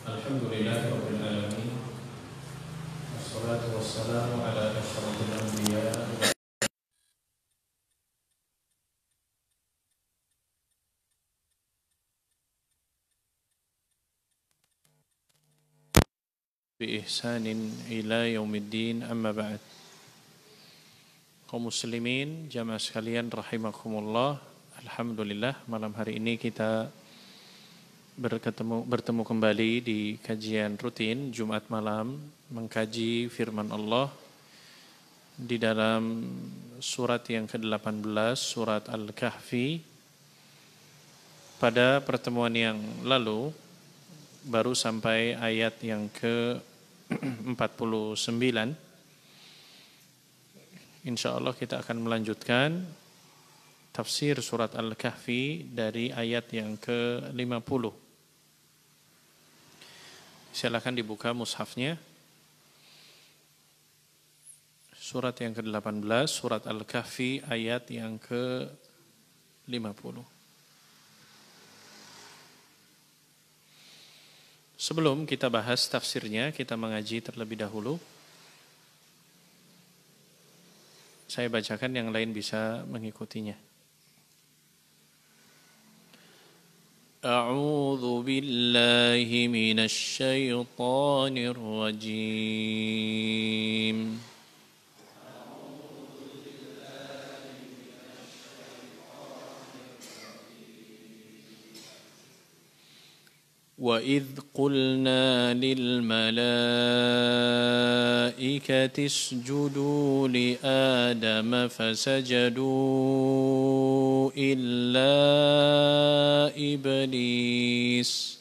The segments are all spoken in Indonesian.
Alhamdulillahirabbil alamin. Wassalatu wassalamu ala asyrofil anbiya bi ihsanin ila yaumiddin, amma ba'd. Kaum muslimin jamaah sekalian rahimakumullah, alhamdulillah malam hari ini kita bertemu kembali di kajian rutin Jumat malam mengkaji firman Allah di dalam surat yang ke-18, surat Al-Kahfi. Pada pertemuan yang lalu baru sampai ayat yang ke-49. Insya Allah kita akan melanjutkan tafsir surat Al-Kahfi dari ayat yang ke-50. Silakan dibuka mushafnya. Surat yang ke-18, surat Al-Kahfi, ayat yang ke-50. Sebelum kita bahas tafsirnya, kita mengaji terlebih dahulu. Saya bacakan, yang lain bisa mengikutinya. A'udzu billahi minasy syaithanir rajim. وَإِذْ قُلْنَا لِلْمَلَائِكَةِ اسْجُدُوا لِآدَمَ فَسَجَدُوا إِلَّا إِبْلِيسَ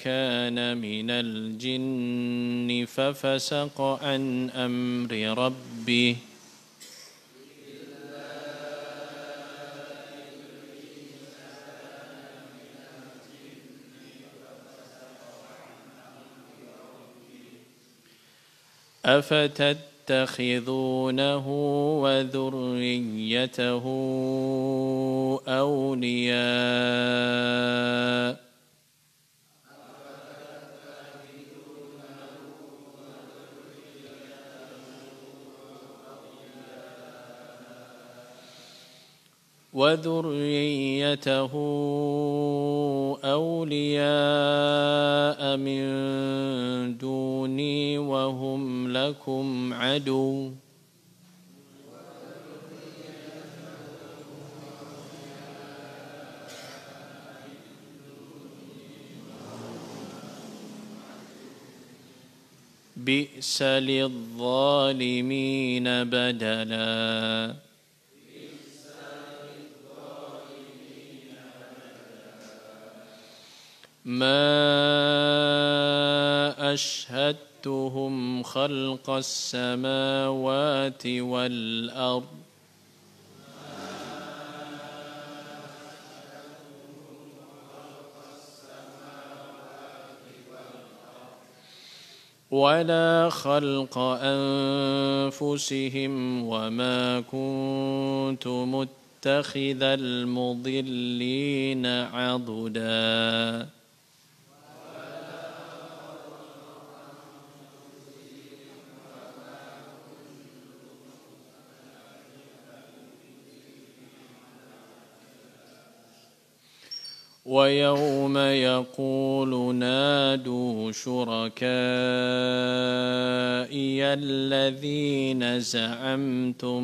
كان من الجن ففسق عن أمر ربه أفتتخذونه وذريته أولياء من دوني وهم لكم عدو بئس للظالمين بدلا ما أشهدتهم خلق السماوات والأرض ولا خلق أنفسهم وما كنت متخذ المضلين عضدا ويوم يقول نادوا شركائي الذين زعمتم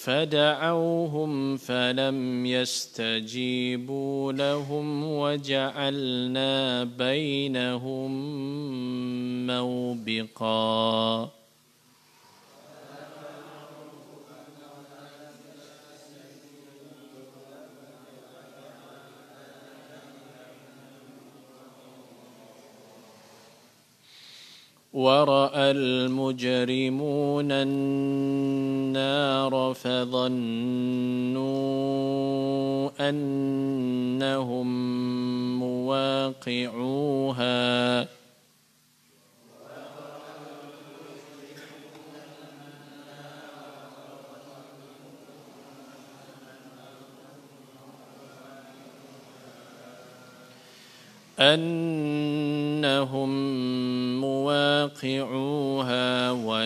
فدعوهم فلم يستجيبوا لهم وجعلنا بينهم موبقا ورأى المجرمون النار فظنوا أنهم مواقعوها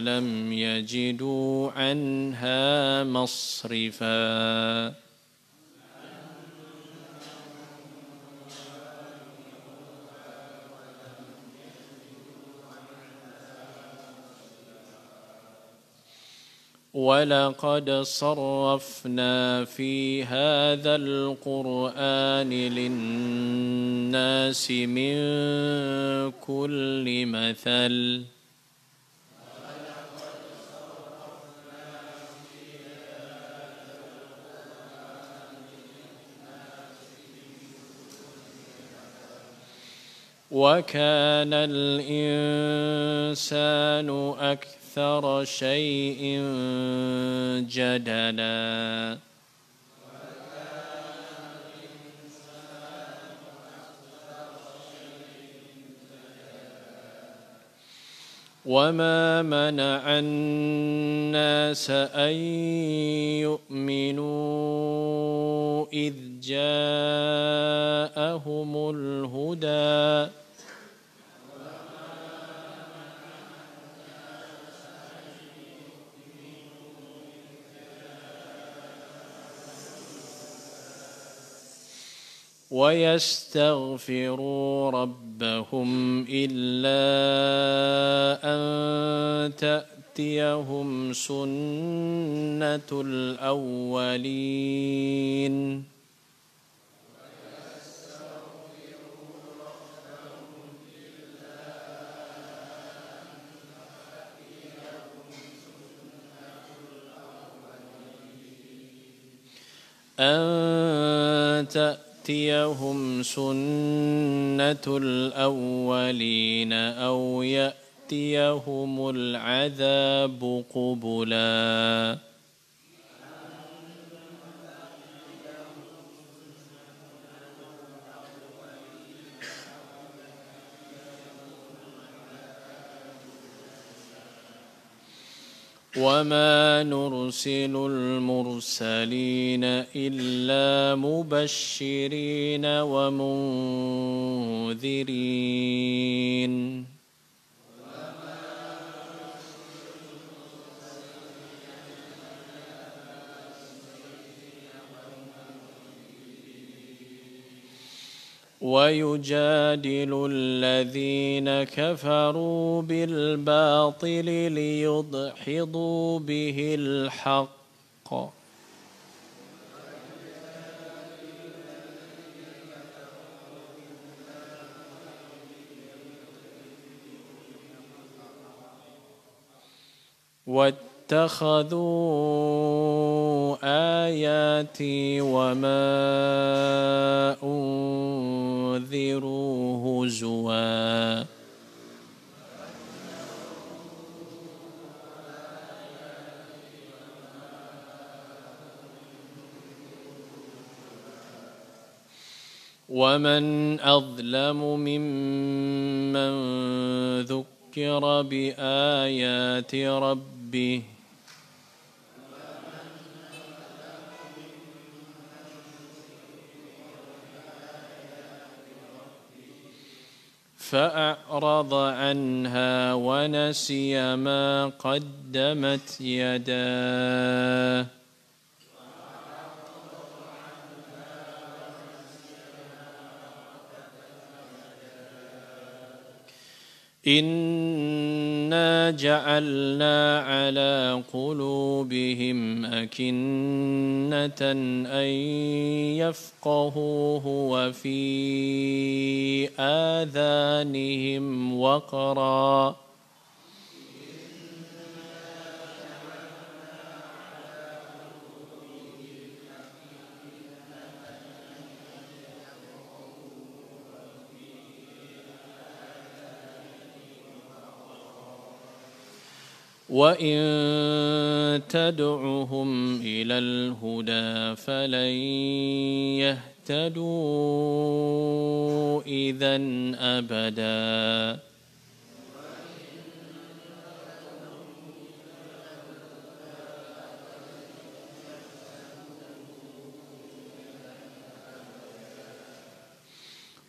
ولم يجدوا عنها مصرفا ولقد صرفنا في هذا القرآن للناس من كل مثل وكان الإنسان أكثر شيء جدلا وما منع الناس أن يؤمنوا إذ جاءهم الهدى ويستغفروا ربهم إلا أن تأتيهم سنة الأولين أن تأتيهم سنة الأولين أو يأتيهم العذاب قبلا وما نرسل المرسلين إلا مبشرين ومنذرين ويجادل الذين كفروا بالباطل ليدحضوا به الحق واتخذوا آياتي وما أنذروا هزوا ومن أظلم ممن ذكر بآيات ربه فأعرض عنها ونسي ما قدمت يداه إنا جعلنا على قلوبهم أكنة أن يفقهوه وفي آذانهم وقرا وإن تدعهم إلى الهدى فلن يهتدوا إذا أبدا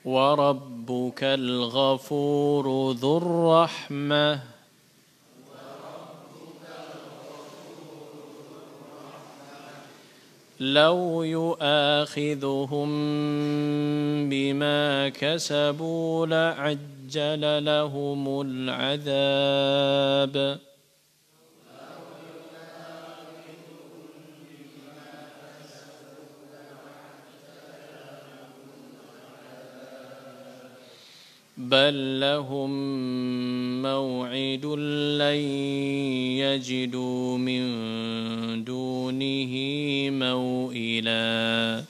وربك الغفور ذو الرحمة لو يؤاخذهم بما كسبوا لعجل لهم العذاب بل لهم موعد لن يجدوا من دونه موئلا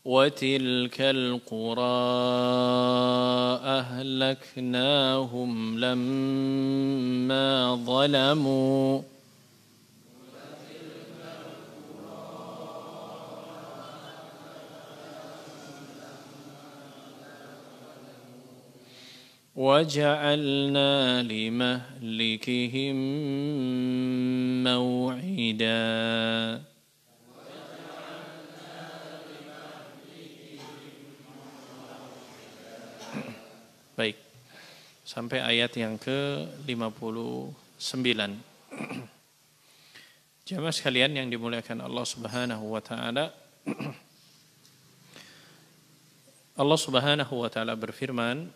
وتلك القرى أهلكناهم لما ظلموا وجعلنا لمهلكهم موعدا. Baik, sampai ayat yang ke-59. Jamaah sekalian yang dimuliakan Allah Subhanahu wa taala. Allah Subhanahu wa taala berfirman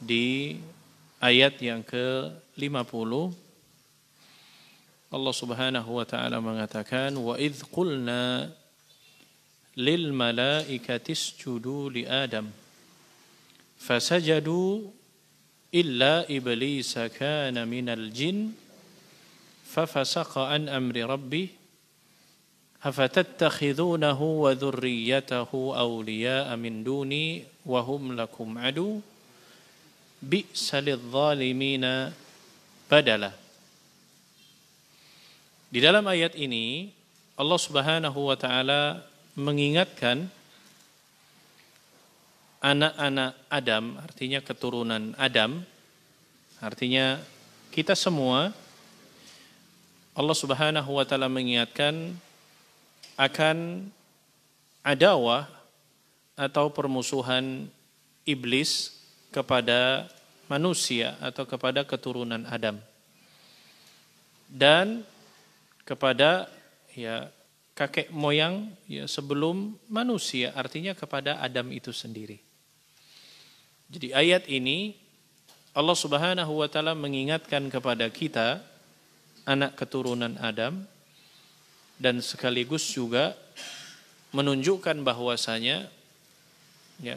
di ayat yang ke-50. Allah Subhanahu wa taala mengatakan wa idz qulna lil malaikati isjudu li Adam fasajadu illa iblisa kana minal jin fafasaqa an amri rabbih afatattakhidunahu wa dhurriyyatahu awliya'a min duni wa hum lakum adu bi'sa lidh-dhalimina badala. Di dalam ayat ini Allah Subhanahu wa taala mengingatkan anak-anak Adam, artinya keturunan Adam, artinya kita semua. Allah Subhanahu wa taala mengingatkan akan adawah atau permusuhan iblis kepada manusia atau kepada keturunan Adam dan kepada kakek moyang sebelum manusia, artinya kepada Adam itu sendiri. Jadi ayat ini Allah Subhanahu wa taala mengingatkan kepada kita anak keturunan Adam dan sekaligus juga menunjukkan bahwasanya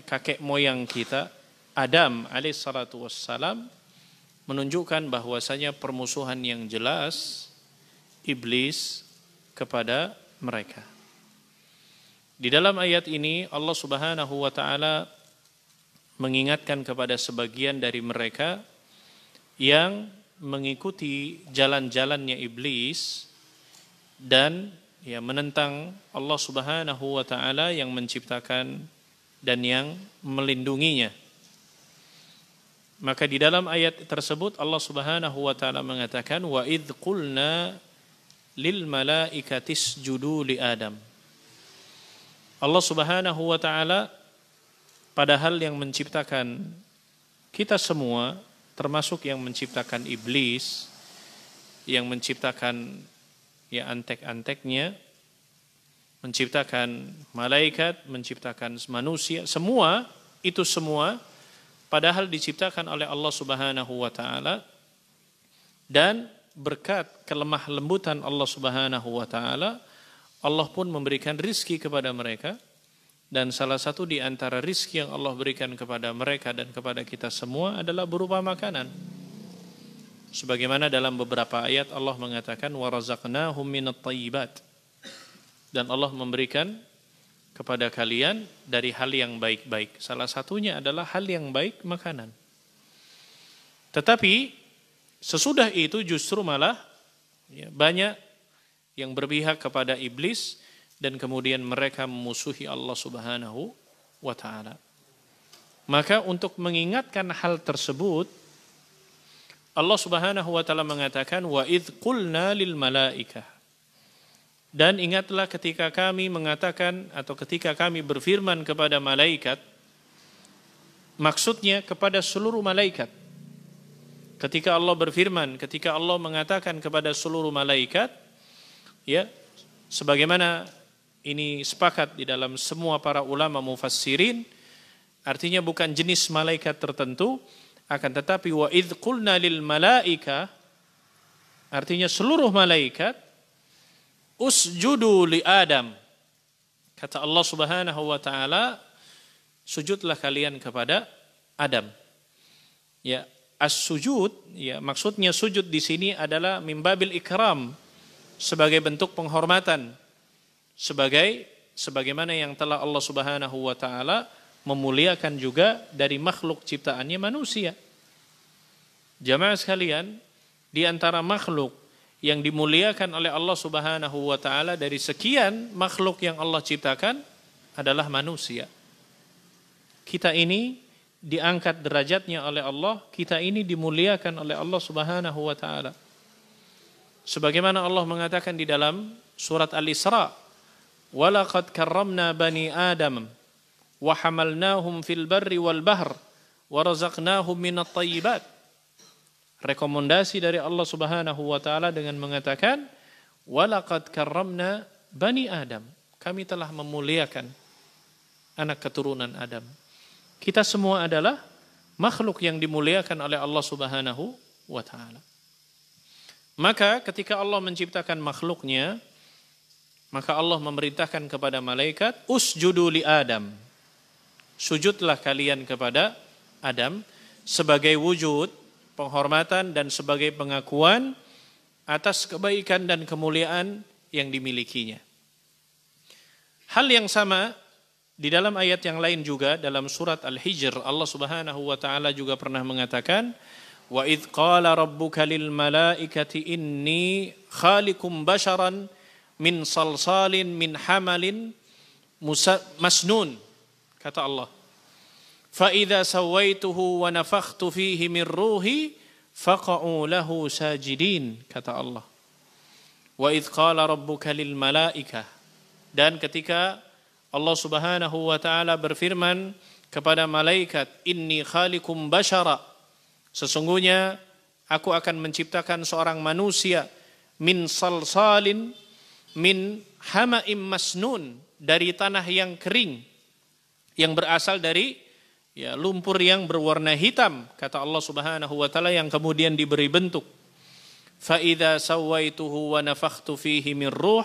kakek moyang kita Adam alaihissalatu wassalam menunjukkan bahwasanya permusuhan yang jelas iblis kepada mereka. Di dalam ayat ini Allah Subhanahu wa taala mengingatkan kepada sebagian dari mereka yang mengikuti jalan-jalannya iblis dan menentang Allah Subhanahu wa taala yang menciptakan dan yang melindunginya. Maka di dalam ayat tersebut Allah Subhanahu wa taala mengatakan wa idz qulna lil malaikati isjudu li Adam. Allah Subhanahu wa taala padahal yang menciptakan kita semua, termasuk yang menciptakan iblis, yang menciptakan antek-anteknya, menciptakan malaikat, menciptakan manusia, semua itu semua padahal diciptakan oleh Allah Subhanahu wa taala dan berkat kelemah lembutan Allah Subhanahu wa taala Allah pun memberikan rizki kepada mereka. Dan salah satu di antara rizki yang Allah berikan kepada mereka dan kepada kita semua adalah berupa makanan. Sebagaimana dalam beberapa ayat Allah mengatakan wa razaqnahum minat thayyibat. dan Allah memberikan kepada kalian dari hal yang baik-baik. Salah satunya adalah hal yang baik, makanan. Tetapi sesudah itu justru malah banyak yang berpihak kepada iblis dan kemudian mereka memusuhi Allah Subhanahu wa taala. Maka untuk mengingatkan hal tersebut, Allah Subhanahu wa taala mengatakan wa idz qulna lil malaikah. Dan ingatlah ketika kami mengatakan atau ketika kami berfirman kepada malaikat, maksudnya kepada seluruh malaikat. Ketika Allah berfirman, ketika Allah mengatakan kepada seluruh malaikat, ya, sebagaimana ini sepakat di dalam semua para ulama mufassirin, artinya bukan jenis malaikat tertentu, akan tetapi wa idz qulna lil malaika, artinya seluruh malaikat, usjudu li Adam. Kata Allah Subhanahu wa taala, sujudlah kalian kepada Adam. Ya, as-sujud, ya, maksudnya sujud di sini adalah mimbabil ikram, sebagai bentuk penghormatan, sebagaimana yang telah Allah Subhanahu wa taala memuliakan juga dari makhluk ciptaannya manusia. Jamaah sekalian, di antara makhluk yang dimuliakan oleh Allah Subhanahu wa taala dari sekian makhluk yang Allah ciptakan adalah manusia. Kita ini diangkat derajatnya oleh Allah, kita ini dimuliakan oleh Allah Subhanahu wa taala. Sebagaimana Allah mengatakan di dalam surat Al-Isra, "Wa laqad karramna bani Adam wa hamalnahum fil barri wal bahr wa razaqnahum minat thayyibat." Rekomendasi dari Allah Subhanahu wa taala dengan mengatakan, "Wa laqad karramna bani Adam." Kami telah memuliakan anak keturunan Adam. Kita semua adalah makhluk yang dimuliakan oleh Allah Subhanahu wa taala. Maka ketika Allah menciptakan makhluknya, maka Allah memerintahkan kepada malaikat, usjudu li Adam. Sujudlah kalian kepada Adam sebagai wujud penghormatan dan sebagai pengakuan atas kebaikan dan kemuliaan yang dimilikinya. Hal yang sama di dalam ayat yang lain juga, dalam surat Al-Hijr, Allah Subhanahu wa taala juga pernah mengatakan, wa idz qala rabbuka lil malaikati inni khaliqum basharan min salsalin min hamalin masnun, kata Allah, fa idza sawaituhu wa nafakhtu fihi min ruhi faqa'u lahu sajidin, kata Allah. Wa idz qala rabbuka lil malaikah, dan ketika Allah Subhanahu wa taala berfirman kepada malaikat, inni khaliqum bashara, sesungguhnya aku akan menciptakan seorang manusia min salsalin min hama'im masnun, dari tanah yang kering yang berasal dari lumpur yang berwarna hitam, kata Allah Subhanahu wa taala, yang kemudian diberi bentuk. Fa idza sawaituhu wa nafakhtu fihi min ruh,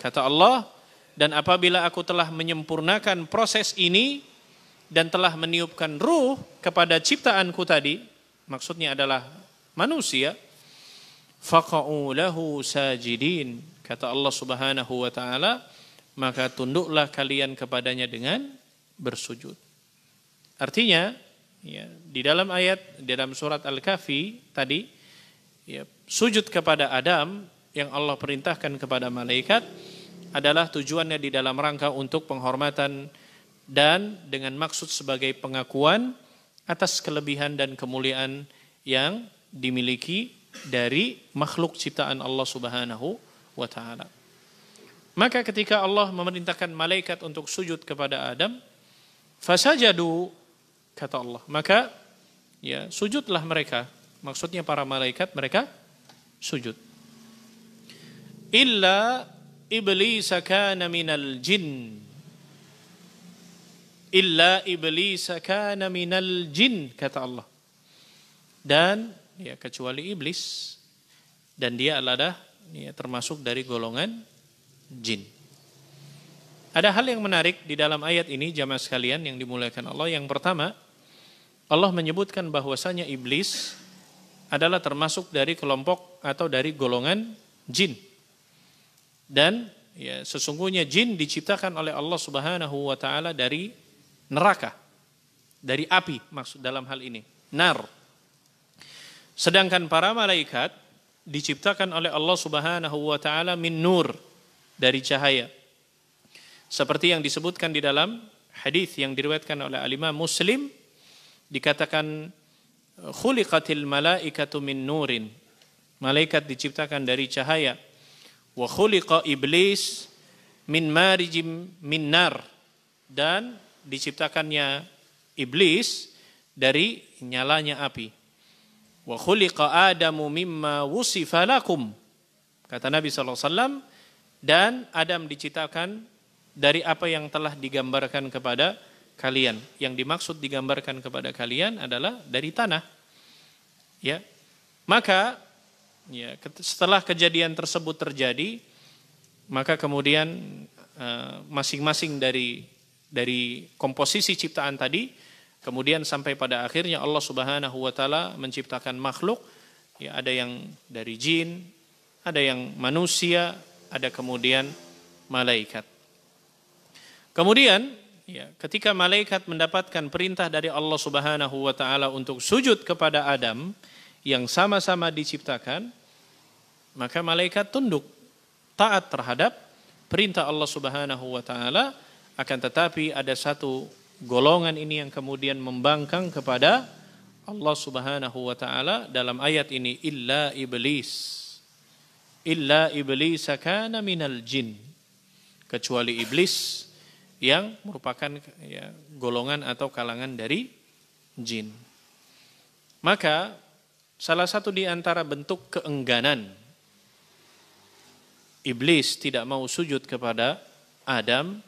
kata Allah, dan apabila aku telah menyempurnakan proses ini dan telah meniupkan ruh kepada ciptaanku tadi, maksudnya adalah manusia, faqa'u lahu sajidin, kata Allah Subhanahu wa taala, maka tunduklah kalian kepadanya dengan bersujud. Artinya, di dalam ayat, di dalam surat Al-Kahfi tadi, sujud kepada Adam yang Allah perintahkan kepada malaikat adalah tujuannya di dalam rangka untuk penghormatan dan dengan maksud sebagai pengakuan atas kelebihan dan kemuliaan yang dimiliki dari makhluk ciptaan Allah Subhanahu wa taala. Maka ketika Allah memerintahkan malaikat untuk sujud kepada Adam, fasajadu, kata Allah, maka sujudlah mereka. Maksudnya para malaikat, mereka sujud. Illa iblis kana minal jin. Illa iblis kana minal jin, kata Allah. Dan kecuali iblis, dan dia adalah termasuk dari golongan jin. Ada hal yang menarik di dalam ayat ini, jamaah sekalian yang dimuliakan Allah. Yang pertama, Allah menyebutkan bahwasanya iblis adalah termasuk dari kelompok atau dari golongan jin. Dan ya sesungguhnya jin diciptakan oleh Allah Subhanahu wa taala dari neraka, dari api maksud dalam hal ini, nar. Sedangkan para malaikat diciptakan oleh Allah Subhanahu wa taala min nur, dari cahaya. Seperti yang disebutkan di dalam hadis yang diriwayatkan oleh Al-Imam Muslim, dikatakan khuliqatil malaikatu min nurin. Malaikat diciptakan dari cahaya. Wa khuliqa iblis min marijim min nar. Dan diciptakannya iblis dari nyalanya api. Wa khuliqa Adamu mimma wusifa lakum. Kata Nabi SAW, dan Adam diciptakan dari apa yang telah digambarkan kepada kalian. Yang dimaksud digambarkan kepada kalian adalah dari tanah. Ya. Maka ya, setelah kejadian tersebut terjadi, maka kemudian masing-masing dari komposisi ciptaan tadi, kemudian sampai pada akhirnya Allah Subhanahu wa taala menciptakan makhluk, ya ada yang dari jin, ada yang manusia, ada kemudian malaikat. Kemudian ya, ketika malaikat mendapatkan perintah dari Allah Subhanahu wa taala untuk sujud kepada Adam yang sama-sama diciptakan, maka malaikat tunduk, taat terhadap perintah Allah Subhanahu wa taala. Akan tetapi ada satu golongan ini yang kemudian membangkang kepada Allah Subhanahu wa taala dalam ayat ini, illa iblis kana minal jin, kecuali iblis yang merupakan ya, golongan atau kalangan dari jin. Maka salah satu di antara bentuk keengganan iblis tidak mau sujud kepada Adam,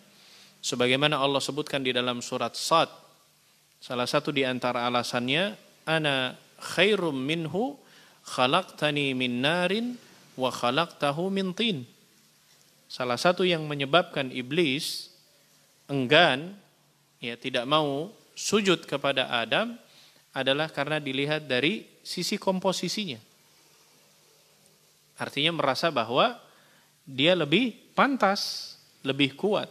sebagaimana Allah sebutkan di dalam surat Sad, salah satu di antara alasannya, ana khairum minhu khalaqtani min narin wa khalaqtahu min tin. Salah satu yang menyebabkan iblis enggan, ya tidak mau sujud kepada Adam adalah karena dilihat dari sisi komposisinya. Artinya merasa bahwa dia lebih pantas, lebih kuat.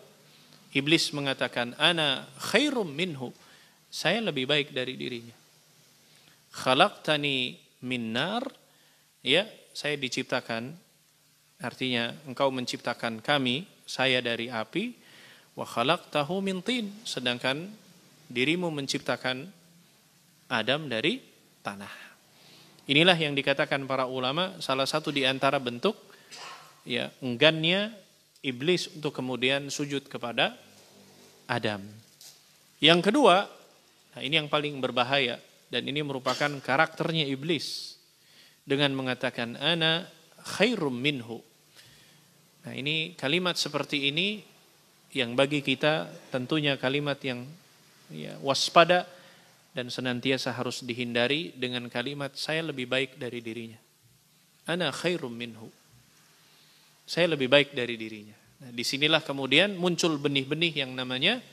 Iblis mengatakan, ana khairum minhu, saya lebih baik dari dirinya. Khalaqtani min nar, ya saya diciptakan, artinya engkau menciptakan kami, saya dari api, wa khalaqtahu min tin, sedangkan dirimu menciptakan Adam dari tanah. Inilah yang dikatakan para ulama salah satu di antara bentuk ya enggannya iblis untuk kemudian sujud kepada Adam. Yang kedua, nah ini yang paling berbahaya dan ini merupakan karakternya iblis dengan mengatakan ana khairum minhu. Nah, ini kalimat seperti ini yang bagi kita tentunya kalimat yang ya, waspada dan senantiasa harus dihindari dengan kalimat saya lebih baik dari dirinya. Ana khairum minhu. Saya lebih baik dari dirinya. Nah, disinilah kemudian muncul benih-benih yang namanya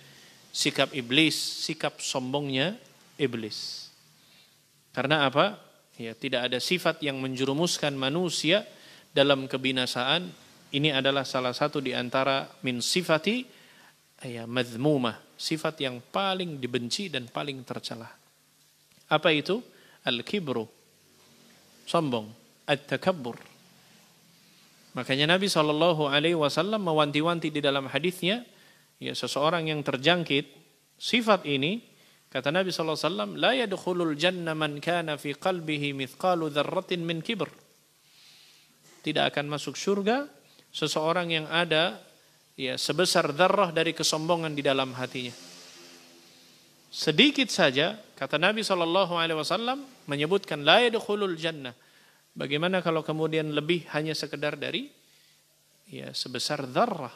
sikap iblis, sikap sombongnya iblis. Karena apa? Ya, tidak ada sifat yang menjerumuskan manusia dalam kebinasaan. Ini adalah salah satu di antara min sifati ya madhmumah, sifat yang paling dibenci dan paling tercela. Apa itu? Al-kibru, sombong, at-takabbur. Makanya Nabi SAW mewanti-wanti di dalam hadisnya, ya seseorang yang terjangkit sifat ini, kata Nabi SAW, la yadkhulul jannah man kana fi qalbihi mithqalu dzarratin min kibr. Tidak akan masuk surga seseorang yang ada ya sebesar dzarrah dari kesombongan di dalam hatinya. Sedikit saja, kata Nabi SAW menyebutkan la yadkhulul jannah. Bagaimana kalau kemudian lebih hanya sekedar dari ya sebesar dzarrah?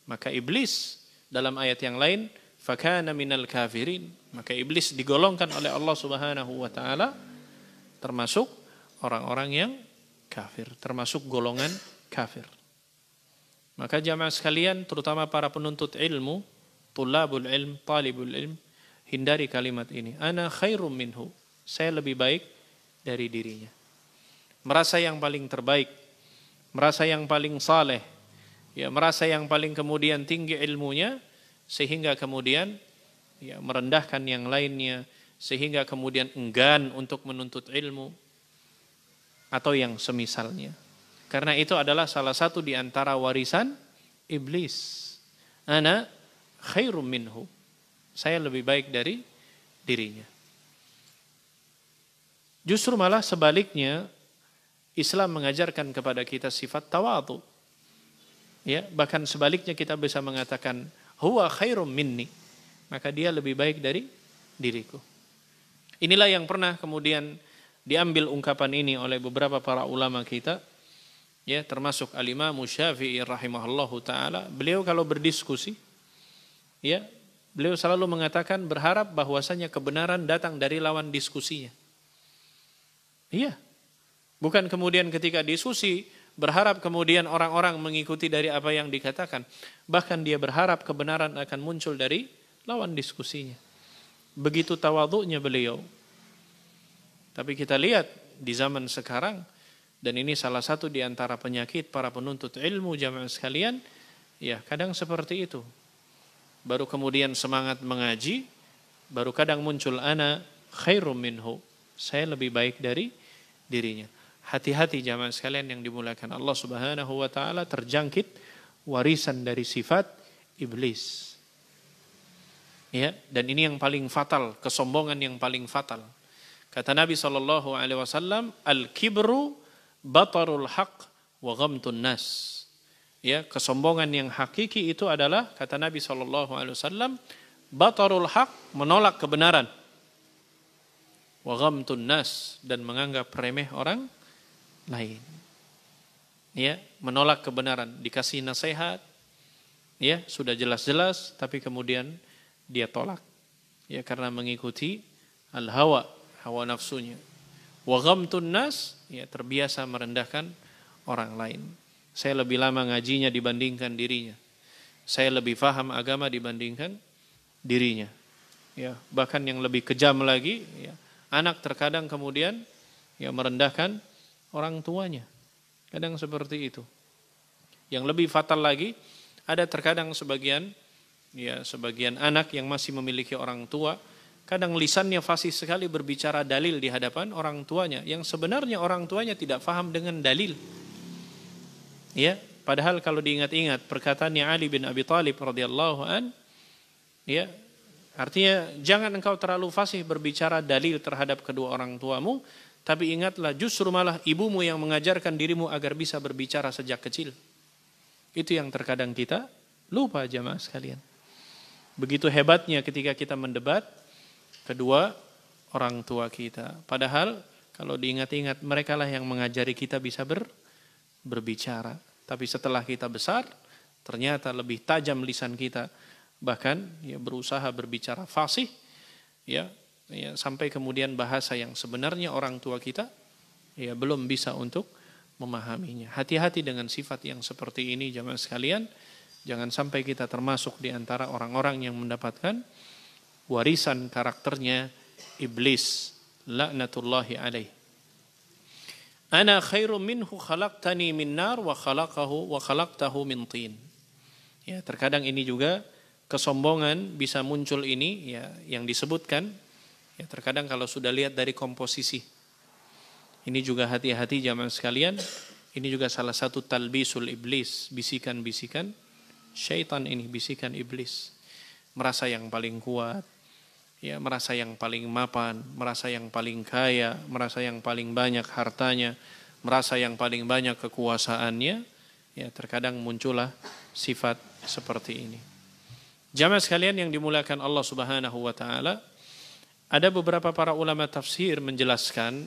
Maka iblis dalam ayat yang lain fakana minal kafirin, maka iblis digolongkan oleh Allah Subhanahu wa taala termasuk orang-orang yang kafir, termasuk golongan kafir. Maka jamaah sekalian, terutama para penuntut ilmu, tulabul ilm, talibul ilm, hindari kalimat ini. Ana khairum minhu, saya lebih baik dari dirinya. Merasa yang paling terbaik, merasa yang paling saleh, ya merasa yang paling kemudian tinggi ilmunya, sehingga kemudian ya merendahkan yang lainnya, sehingga kemudian enggan untuk menuntut ilmu atau yang semisalnya. Karena itu adalah salah satu di antara warisan iblis. Ana khairum minhu. Saya lebih baik dari dirinya. Justru malah sebaliknya, Islam mengajarkan kepada kita sifat tawadhu. Ya, bahkan sebaliknya kita bisa mengatakan huwa khairum minni. Maka dia lebih baik dari diriku. Inilah yang pernah kemudian diambil ungkapan ini oleh beberapa para ulama kita, ya, termasuk Al-Imam Syafi'i rahimahullahu taala. Beliau kalau berdiskusi, ya, beliau selalu mengatakan berharap bahwasanya kebenaran datang dari lawan diskusinya. Iya. Bukan kemudian ketika diskusi berharap kemudian orang-orang mengikuti dari apa yang dikatakan. Bahkan dia berharap kebenaran akan muncul dari lawan diskusinya. Begitu tawadhu'nya beliau. Tapi kita lihat di zaman sekarang, dan ini salah satu di antara penyakit para penuntut ilmu jamaah sekalian, ya kadang seperti itu. Baru kemudian semangat mengaji, baru kadang muncul ana khairum minhu. Saya lebih baik dari dirinya. Hati-hati jamaah sekalian yang dimuliakan Allah Subhanahu wa taala, terjangkit warisan dari sifat iblis. Ya, dan ini yang paling fatal, kesombongan yang paling fatal. Kata Nabi SAW, al-kibru batarul haq wa ghamtun nas. Ya, kesombongan yang hakiki itu adalah, kata Nabi SAW, batarul haq, menolak kebenaran. Wa ghamtun nas, dan menganggap remeh orang lain. Ya, menolak kebenaran, dikasih nasihat, ya, sudah jelas-jelas, tapi kemudian dia tolak, ya, karena mengikuti al-hawa, hawa nafsunya. Wa ghamtun nas, ya, terbiasa merendahkan orang lain. Saya lebih lama ngajinya dibandingkan dirinya. Saya lebih paham agama dibandingkan dirinya. Ya, bahkan yang lebih kejam lagi, ya, anak terkadang kemudian ya merendahkan orang tuanya. Kadang seperti itu. Yang lebih fatal lagi, ada terkadang sebagian anak yang masih memiliki orang tua, kadang lisannya fasih sekali berbicara dalil di hadapan orang tuanya, yang sebenarnya orang tuanya tidak paham dengan dalil. Ya, padahal kalau diingat-ingat perkataannya Ali bin Abi Thalib radhiyallahu an, ya, artinya jangan engkau terlalu fasih berbicara dalil terhadap kedua orang tuamu, tapi ingatlah justru malah ibumu yang mengajarkan dirimu agar bisa berbicara sejak kecil. Itu yang terkadang kita lupa jamaah sekalian. Begitu hebatnya ketika kita mendebat kedua orang tua kita. Padahal kalau diingat-ingat mereka lah yang mengajari kita bisa berbicara. Tapi setelah kita besar, ternyata lebih tajam lisan kita. Bahkan ya berusaha berbicara fasih, ya sampai kemudian bahasa yang sebenarnya orang tua kita ya belum bisa untuk memahaminya. Hati-hati dengan sifat yang seperti ini jamaah sekalian. Jangan sampai kita termasuk di antara orang-orang yang mendapatkan warisan karakternya iblis, laknatullahi alaih. Ana khairum minhu khalaqtani min nar wa khalaqtahu min tin. Ya, terkadang ini juga kesombongan bisa muncul ini, ya, yang disebutkan, ya, terkadang kalau sudah lihat dari komposisi. Ini juga hati-hati jamaah sekalian. Ini juga salah satu talbisul iblis, bisikan-bisikan syaitan ini, bisikan iblis. Merasa yang paling kuat, ya, merasa yang paling mapan, merasa yang paling kaya, merasa yang paling banyak hartanya, merasa yang paling banyak kekuasaannya, ya, terkadang muncullah sifat seperti ini. Jamaah sekalian yang dimuliakan Allah Subhanahu wa taala, ada beberapa para ulama tafsir menjelaskan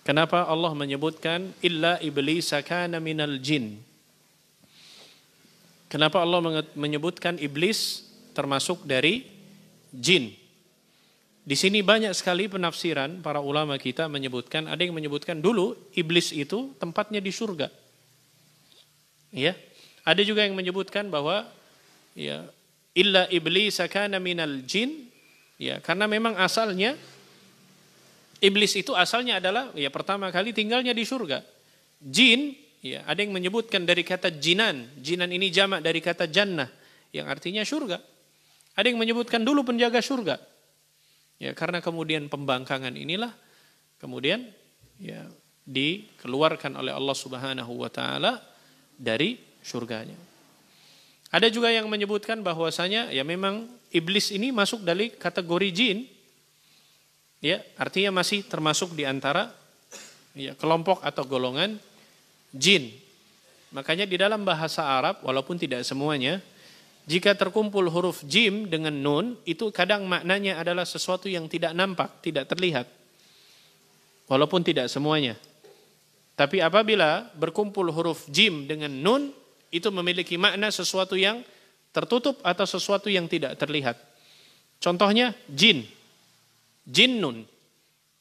kenapa Allah menyebutkan illa iblisa kana minal jin. Kenapa Allah menyebutkan iblis termasuk dari jin? Di sini banyak sekali penafsiran para ulama kita menyebutkan, ada yang menyebutkan dulu iblis itu tempatnya di surga. Ya. Ada juga yang menyebutkan bahwa ya illa iblis kana minal jin, ya, karena memang asalnya iblis itu asalnya adalah ya pertama kali tinggalnya di surga. Jin Ya, ada yang menyebutkan dari kata jinan. Jinan ini jamak dari kata jannah yang artinya surga. Ada yang menyebutkan dulu penjaga surga. Ya, karena kemudian pembangkangan inilah kemudian ya dikeluarkan oleh Allah Subhanahu wa taala dari surganya. Ada juga yang menyebutkan bahwasanya ya memang iblis ini masuk dari kategori jin. Ya, artinya masih termasuk di antara ya kelompok atau golongan jin. Makanya di dalam bahasa Arab walaupun tidak semuanya, jika terkumpul huruf jim dengan nun itu kadang maknanya adalah sesuatu yang tidak nampak, tidak terlihat. Walaupun tidak semuanya. Tapi apabila berkumpul huruf jim dengan nun itu memiliki makna sesuatu yang tertutup atau sesuatu yang tidak terlihat. Contohnya jin. Jinnun.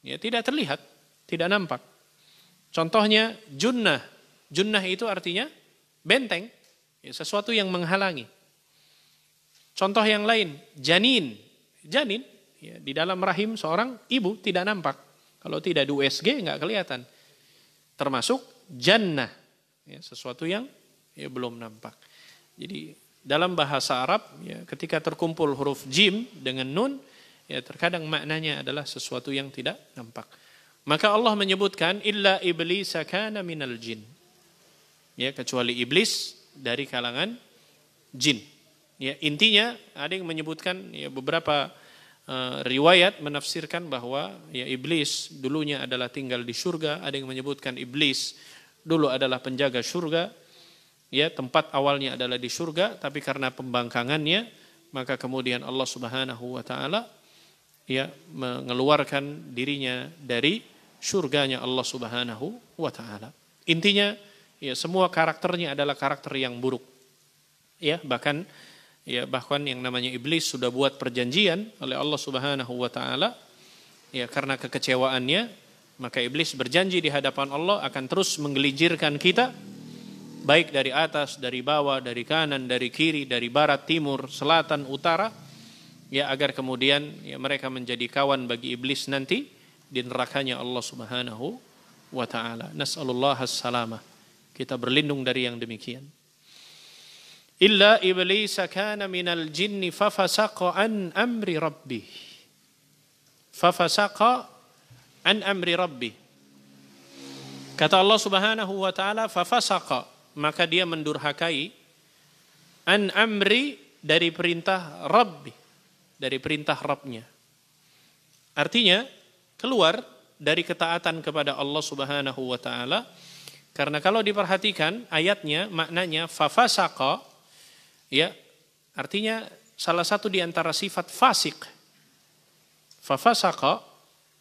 Ya, tidak terlihat, tidak nampak. Contohnya junnah. Junnah itu artinya benteng, ya, sesuatu yang menghalangi. Contoh yang lain, janin. Janin, ya, di dalam rahim seorang ibu tidak nampak. Kalau tidak di USG nggak kelihatan. Termasuk jannah, ya, sesuatu yang ya, belum nampak. Jadi dalam bahasa Arab, ya, ketika terkumpul huruf jim dengan nun, ya, terkadang maknanya adalah sesuatu yang tidak nampak. Maka Allah menyebutkan illa iblis kana minal jin. Ya, kecuali iblis dari kalangan jin. Ya, intinya ada yang menyebutkan ya, beberapa riwayat menafsirkan bahwa ya iblis dulunya adalah tinggal di surga, ada yang menyebutkan iblis dulu adalah penjaga surga. Ya, tempat awalnya adalah di surga, tapi karena pembangkangannya maka kemudian Allah Subhanahu wa taala ya mengeluarkan dirinya dari surganya Allah Subhanahu wa taala. Intinya ya semua karakternya adalah karakter yang buruk. Ya, bahkan yang namanya iblis sudah buat perjanjian oleh Allah Subhanahu wa taala ya karena kekecewaannya maka iblis berjanji di hadapan Allah akan terus menggelincirkan kita baik dari atas, dari bawah, dari kanan, dari kiri, dari barat, timur, selatan, utara ya agar kemudian ya mereka menjadi kawan bagi iblis nanti di nerakanya Allah Subhanahu wa taala. Nas'alullah as-salamah. Kita berlindung dari yang demikian. Illa iblis kana minal jinni fafasaqa an amri rabbih. Fafasaqa an amri rabbih. Kata Allah Subhanahu wa taala fafasaqa, maka dia mendurhakai an amri dari perintah Rabbi, dari perintah Rabbnya. Artinya keluar dari ketaatan kepada Allah Subhanahu wa taala. Karena kalau diperhatikan ayatnya maknanya fafasaqa ya artinya salah satu di antara sifat fasik. Fafasaqa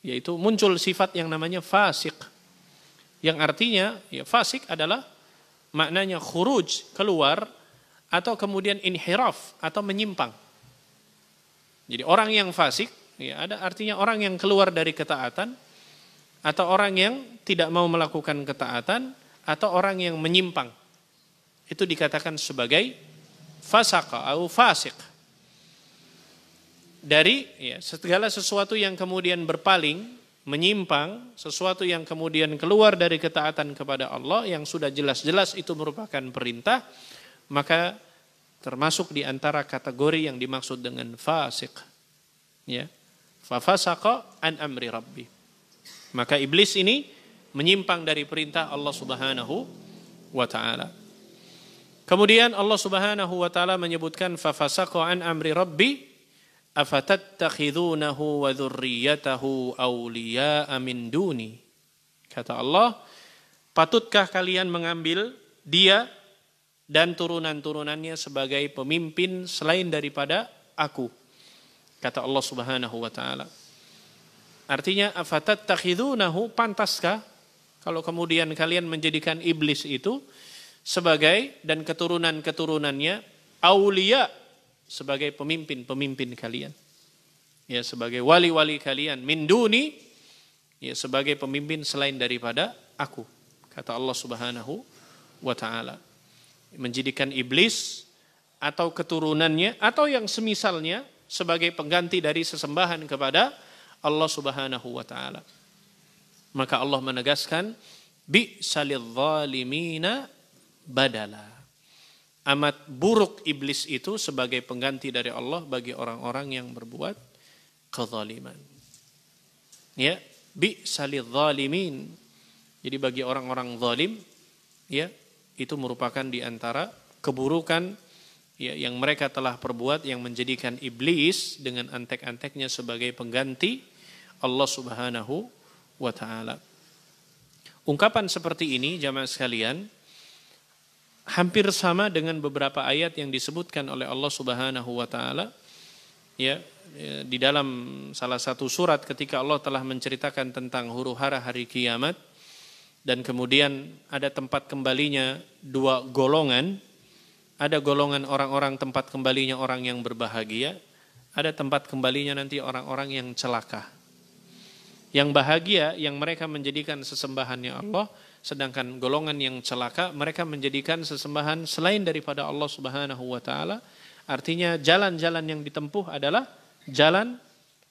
yaitu muncul sifat yang namanya fasik. Yang artinya ya fasik adalah maknanya khuruj, keluar atau kemudian inhiraf atau menyimpang. Jadi orang yang fasik ya ada artinya orang yang keluar dari ketaatan atau orang yang tidak mau melakukan ketaatan atau orang yang menyimpang. Itu dikatakan sebagai fasaqa atau fasik. Dari ya, segala sesuatu yang kemudian berpaling, menyimpang, sesuatu yang kemudian keluar dari ketaatan kepada Allah yang sudah jelas-jelas itu merupakan perintah, maka termasuk di antara kategori yang dimaksud dengan fasik. Ya. Fafasaqa an amri rabbi. Maka iblis ini menyimpang dari perintah Allah Subhanahu wa taala. Kemudian Allah Subhanahu wa taala menyebutkan fafasaqa an amri rabbi afatattakhidunahu wa dzurriyyatahu awliya'a min duni. Kata Allah, patutkah kalian mengambil dia dan turunan-turunannya sebagai pemimpin selain daripada aku? Kata Allah Subhanahu wa taala. Artinya afatattakhidunahu, pantaskah kalau kemudian kalian menjadikan iblis itu sebagai dan keturunan-keturunannya aulia sebagai pemimpin-pemimpin kalian. Ya, sebagai wali-wali kalian min duni, ya sebagai pemimpin selain daripada aku. Kata Allah Subhanahu wa taala. Menjadikan iblis atau keturunannya atau yang semisalnya sebagai pengganti dari sesembahan kepada Allah Subhanahu wa taala. Maka Allah menegaskan bi'salidz zalimina badala. Amat buruk iblis itu sebagai pengganti dari Allah bagi orang-orang yang berbuat kezaliman. Ya, bi'salidz zalimin. Jadi bagi orang-orang zalim, ya, itu merupakan di antara keburukan ya, yang mereka telah perbuat yang menjadikan iblis dengan antek-anteknya sebagai pengganti Allah Subhanahu wa taala. Ungkapan seperti ini jamaah sekalian hampir sama dengan beberapa ayat yang disebutkan oleh Allah Subhanahu wa taala ya di dalam salah satu surat ketika Allah telah menceritakan tentang huru-hara hari kiamat dan kemudian ada tempat kembalinya dua golongan. Ada golongan orang-orang tempat kembalinya orang yang berbahagia, ada tempat kembalinya nanti orang-orang yang celaka. Yang bahagia yang mereka menjadikan sesembahannya Allah, sedangkan golongan yang celaka mereka menjadikan sesembahan selain daripada Allah Subhanahu wa taala. Artinya jalan-jalan yang ditempuh adalah jalan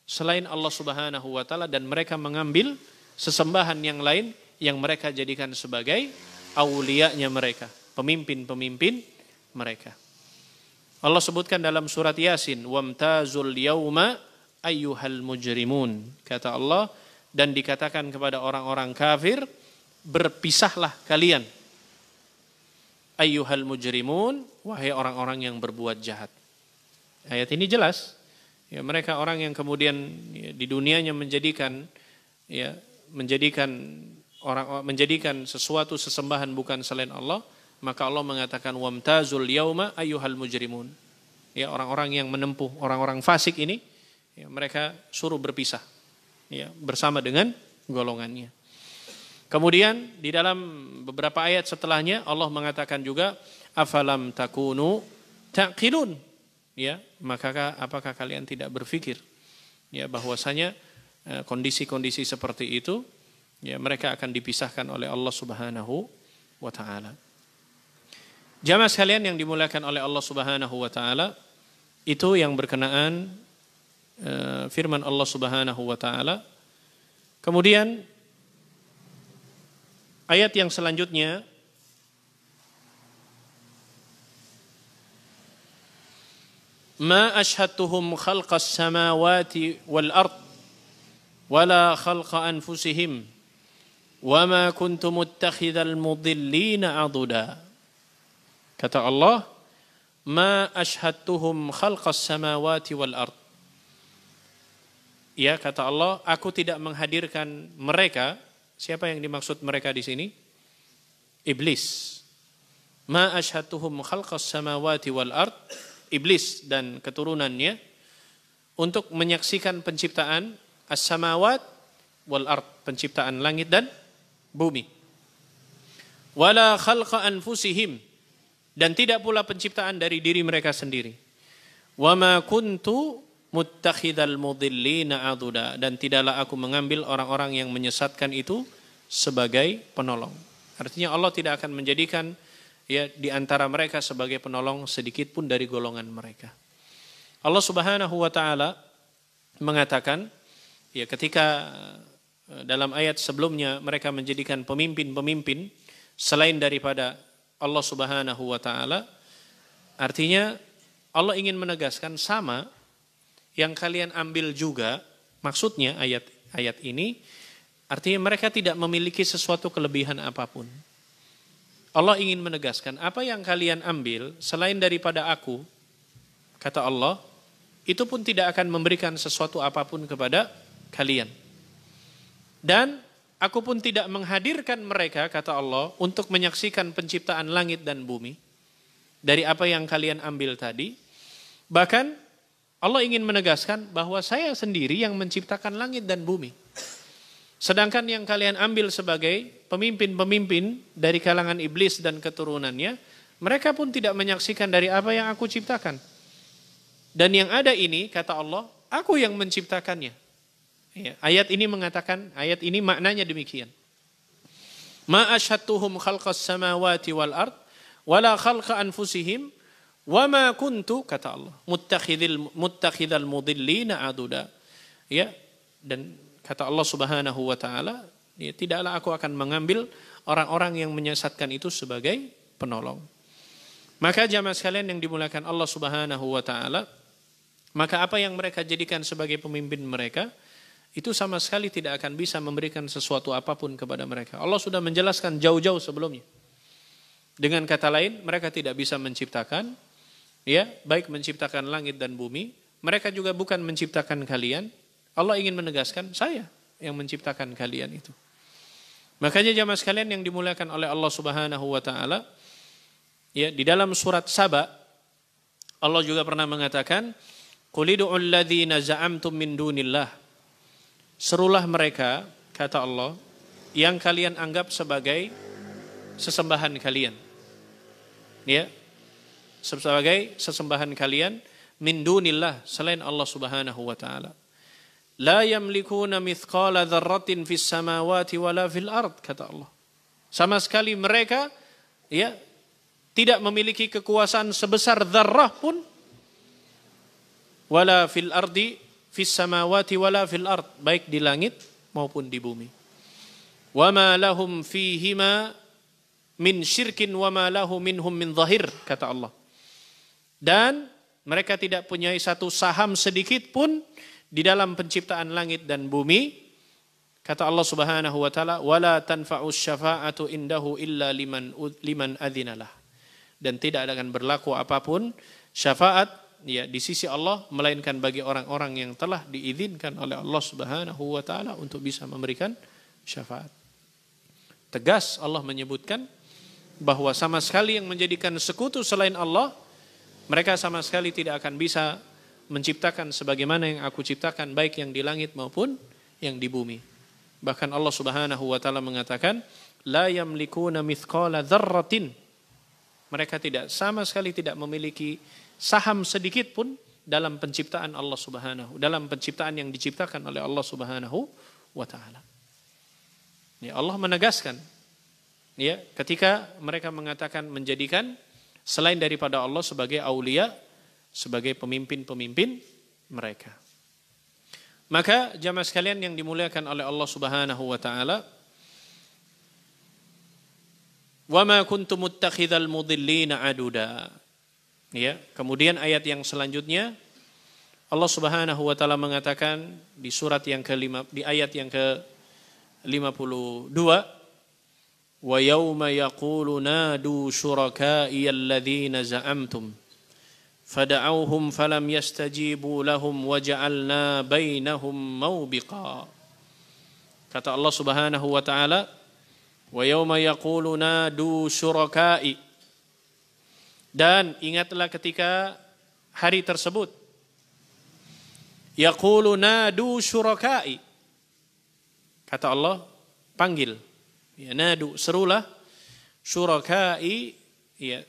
selain Allah Subhanahu wa taala dan mereka mengambil sesembahan yang lain yang mereka jadikan sebagai aulianya mereka, pemimpin-pemimpin mereka. Allah sebutkan dalam surat Yasin, "Wamtazul yauma ayyuhal mujrimun." Kata Allah, dan dikatakan kepada orang-orang kafir, berpisahlah kalian. Ayyuhal mujrimun, wahai orang-orang yang berbuat jahat. Ayat ini jelas. Ya, mereka orang yang kemudian ya, di dunianya menjadikan sesuatu sesembahan bukan selain Allah, maka Allah mengatakan wamtazul yauma ayyuhal mujrimun. Ya, orang-orang yang menempuh orang-orang fasik ini, ya, mereka suruh berpisah. Ya, bersama dengan golongannya. Kemudian di dalam beberapa ayat setelahnya Allah mengatakan juga afalam takunu taqilun. Ya, maka apakah kalian tidak berpikir ya bahwasanya kondisi-kondisi seperti itu ya mereka akan dipisahkan oleh Allah Subhanahu wa taala. Jamaah sekalian yang dimuliakan oleh Allah Subhanahu wa taala, itu yang berkenaan firman Allah Subhanahu wa taala. Kemudian ayat yang selanjutnya ma ashhadtuhum khalqas samawati wal ard wala khalqa anfusihim wama kuntu muttakhidhal mudillina aduda. Kata Allah, ma ashhadtuhum khalqas samawati wal ard. Ya, kata Allah, aku tidak menghadirkan mereka. Siapa yang dimaksud mereka di sini? Iblis. Ma ashhadtuhum khalqas samawati wal ard. Iblis dan keturunannya untuk menyaksikan penciptaan as-samawat wal ard, penciptaan langit dan bumi. Wala khalqa anfusihim, dan tidak pula penciptaan dari diri mereka sendiri. Wa ma kuntu muttakhidhal mudillina aduda, dan tidaklah aku mengambil orang-orang yang menyesatkan itu sebagai penolong. Artinya Allah tidak akan menjadikan ya di antara mereka sebagai penolong sedikit pun dari golongan mereka. Allah Subhanahu wa taala mengatakan ya ketika dalam ayat sebelumnya mereka menjadikan pemimpin-pemimpin selain daripada Allah Subhanahu wa taala, artinya Allah ingin menegaskan sama yang kalian ambil juga, maksudnya ayat ini artinya mereka tidak memiliki sesuatu kelebihan apapun. Allah ingin menegaskan apa yang kalian ambil selain daripada aku, kata Allah, itu pun tidak akan memberikan sesuatu apapun kepada kalian. Dan aku pun tidak menghadirkan mereka, kata Allah, untuk menyaksikan penciptaan langit dan bumi dari apa yang kalian ambil tadi. Bahkan Allah ingin menegaskan bahwa saya sendiri yang menciptakan langit dan bumi. Sedangkan yang kalian ambil sebagai pemimpin-pemimpin dari kalangan iblis dan keturunannya, mereka pun tidak menyaksikan dari apa yang aku ciptakan. Dan yang ada ini, kata Allah, aku yang menciptakannya. Ya, ayat ini mengatakan, ayat ini maknanya demikian. Ma ashhadtuhum khalqas samawati wal ard wala khalqa anfusihim wama kuntu, kata Allah, muttakhidhal mudillina aduda. Ya, dan kata Allah Subhanahu wa taala, Ya, tidaklah aku akan mengambil orang-orang yang menyesatkan itu sebagai penolong. Maka jamaah sekalian yang dimuliakan Allah Subhanahu wa taala, maka apa yang mereka jadikan sebagai pemimpin mereka itu sama sekali tidak akan bisa memberikan sesuatu apapun kepada mereka. Allah sudah menjelaskan jauh-jauh sebelumnya. Dengan kata lain, mereka tidak bisa menciptakan, ya, baik menciptakan langit dan bumi. Mereka juga bukan menciptakan kalian. Allah ingin menegaskan, saya yang menciptakan kalian itu. Makanya jamaah sekalian yang dimuliakan oleh Allah Subhanahu wa taala, ya, di dalam surat Saba Allah juga pernah mengatakan, "Qul ud'ul ladzina za'amtum min dunillah." Serulah mereka, kata Allah, yang kalian anggap sebagai sesembahan kalian. Ya. Sebagai sesembahan kalian min dunillah, selain Allah Subhanahu wa taala. La yamlikuna mithqala dzarratin fis samawati wala fil ard, kata Allah. Sama sekali mereka, ya, tidak memiliki kekuasaan sebesar dzarrah pun, wala fil ardi fis samawati wala fil ard, baik di langit maupun di bumi. Wa ma lahum fihima min syirkin wa ma lahu minhum min zahir, kata Allah. Dan mereka tidak punya satu saham sedikit pun di dalam penciptaan langit dan bumi. Kata Allah Subhanahu wa taala, wala tanfa'us syafa'atu indahu illa liman adzinalah. Dan tidak akan berlaku apapun syafaat, ya, di sisi Allah melainkan bagi orang-orang yang telah diizinkan oleh Allah Subhanahu wa taala untuk bisa memberikan syafaat. Tegas Allah menyebutkan bahwa sama sekali yang menjadikan sekutu selain Allah, mereka sama sekali tidak akan bisa menciptakan sebagaimana yang aku ciptakan, baik yang di langit maupun yang di bumi. Bahkan Allah Subhanahu wa taala mengatakan, la yamlikuna mithqala dzarratin. Mereka sama sekali tidak memiliki saham sedikit pun dalam penciptaan Allah Subhanahu, dalam penciptaan yang diciptakan oleh Allah Subhanahu wa taala. Ya, Allah menegaskan, ya, ketika mereka mengatakan menjadikan selain daripada Allah sebagai aulia, sebagai pemimpin-pemimpin mereka. Maka jamaah sekalian yang dimuliakan oleh Allah Subhanahu wa taala, wa ma kuntum muttakhidhal mudillina aduda. Ya, kemudian ayat yang selanjutnya Allah Subhanahu wa taala mengatakan di surat yang ke-5, di ayat yang ke-52, wa yauma yaqulu nadu syuraka'i alladzina za'amtum fada'auhum falam yastajibu lahum waja'alna bainahum mawbiqa. Kata Allah Subhanahu wa taala, wa yauma yaqulu nadu syuraka'i. Dan ingatlah ketika hari tersebut, yaqulu nadu syuraka'i. Kata Allah, panggil, ya, nadu, serulah, syuraka'i, ya,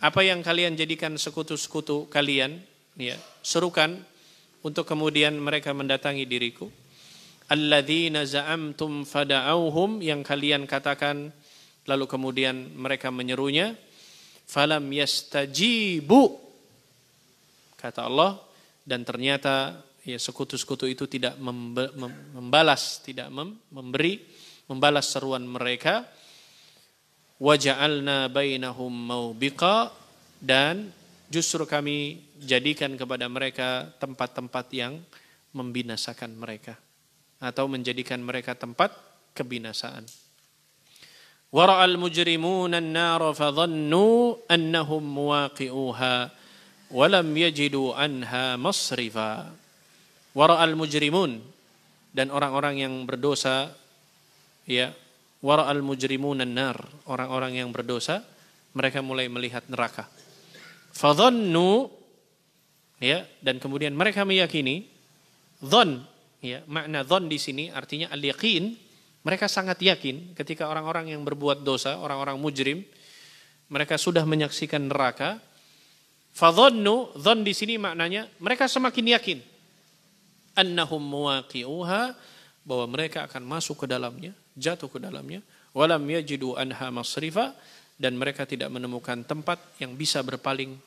apa yang kalian jadikan sekutu-sekutu kalian, ya, serukan untuk kemudian mereka mendatangi diriku. Alladzina za'amtum fada'auhum, yang kalian katakan lalu kemudian mereka menyerunya. Falam yastajibu, kata Allah, dan ternyata, ya, sekutu-sekutu itu tidak membalas, tidak membalas seruan mereka. Waja'alna bainahum mawbiqa, dan justru kami jadikan kepada mereka tempat-tempat yang membinasakan mereka, atau menjadikan mereka tempat kebinasaan. Wara'al mujrimuna an-nar fadhannu annahum muwaqi'uha wa lam yajidu anha masrifa. Wara'al mujrimun, dan orang-orang yang berdosa, ya, wara'al mujrimuna an-nar, orang-orang yang berdosa, mereka mulai melihat neraka. Fadhannu, ya, dan kemudian mereka meyakini. Dhann, ya, makna dhann di sini artinya al-yaqin. Mereka sangat yakin ketika orang-orang yang berbuat dosa, orang-orang mujrim, mereka sudah menyaksikan neraka. Fadhannu, dhann di sini maknanya mereka semakin yakin annahum muwaqi'uha, bahwa mereka akan masuk ke dalamnya, jatuh ke dalamnya. Walam yajidu anha masrifa, dan mereka tidak menemukan tempat yang bisa berpaling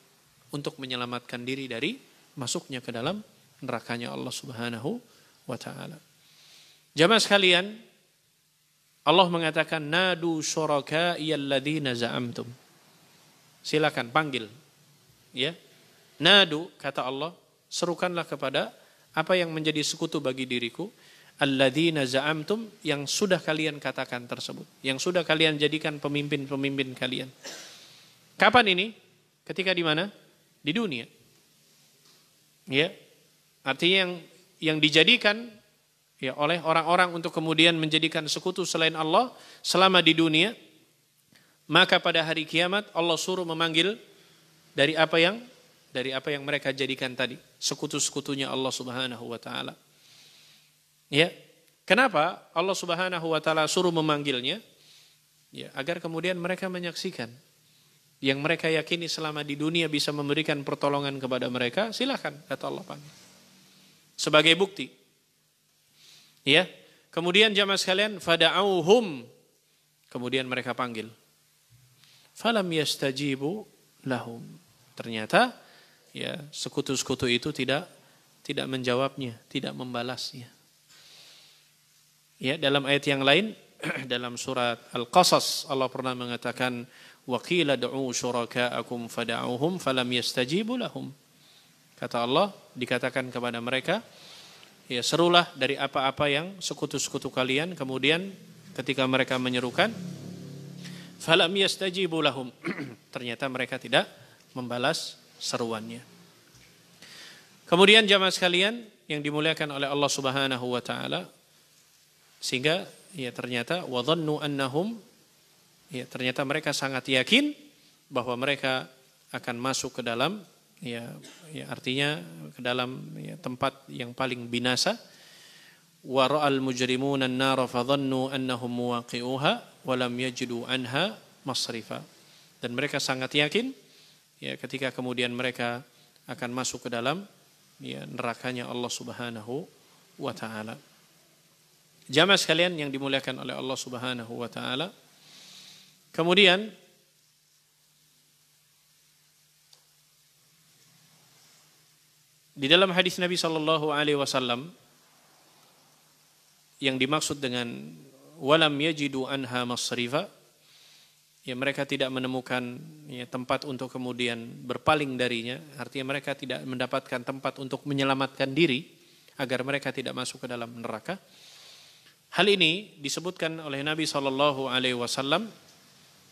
untuk menyelamatkan diri dari masuknya ke dalam nerakanya Allah Subhanahu wa taala. Jamaah sekalian, Allah mengatakan nadu syuraka'i alladzina za'amtum. Silakan panggil. Ya. Nadu kata Allah, serukanlah kepada apa yang menjadi sekutu bagi diriku, alladzina za'amtum, yang sudah kalian katakan tersebut, yang sudah kalian jadikan pemimpin-pemimpin kalian. Kapan ini? Ketika di mana? Di dunia. Ya. Artinya yang dijadikan ya oleh orang-orang untuk kemudian menjadikan sekutu selain Allah selama di dunia, maka pada hari kiamat Allah suruh memanggil dari apa yang mereka jadikan tadi, sekutu-sekutunya Allah Subhanahu wa taala. Ya. Kenapa Allah Subhanahu wa taala suruh memanggilnya? Ya, agar kemudian mereka menyaksikan yang mereka yakini selama di dunia bisa memberikan pertolongan kepada mereka, silakan kata Allah panggil. Sebagai bukti. Ya. Kemudian jamaah sekalian, fada'auhum, kemudian mereka panggil. Falam yastajibu lahum. Ternyata ya sekutu-sekutu itu tidak menjawabnya, tidak membalasnya. Ya, dalam ayat yang lain dalam surat Al-Qasas Allah pernah mengatakan wa qila du'u syuraka'akum fada'uhum falam yastajibu lahum. Kata Allah, dikatakan kepada mereka, ya serulah dari apa-apa yang sekutu-sekutu kalian, kemudian ketika mereka menyerukan falam yastajibu lahum, ternyata mereka tidak membalas seruannya. Kemudian jamaah sekalian yang dimuliakan oleh Allah Subhanahu wa taala, sehingga ya ternyata wa dhannu annahum, ya ternyata mereka sangat yakin bahwa mereka akan masuk ke dalam ya artinya ke dalam ya, tempat yang paling binasa. Wa ra'al mujrimuna an-nar fa dhannu annahum muwaqi'uha wa lam yajidu anha masrifa. Dan mereka sangat yakin ya ketika kemudian mereka akan masuk ke dalam ya nerakanya Allah Subhanahu wa taala. Jamaah sekalian yang dimuliakan oleh Allah Subhanahu wa taala. Kemudian di dalam hadis Nabi sallallahu alaihi wasallam yang dimaksud dengan walam yajidu anha masrifa, ya mereka tidak menemukan ya, tempat untuk kemudian berpaling darinya, artinya mereka tidak mendapatkan tempat untuk menyelamatkan diri agar mereka tidak masuk ke dalam neraka. Hal ini disebutkan oleh Nabi sallallahu alaihi wasallam.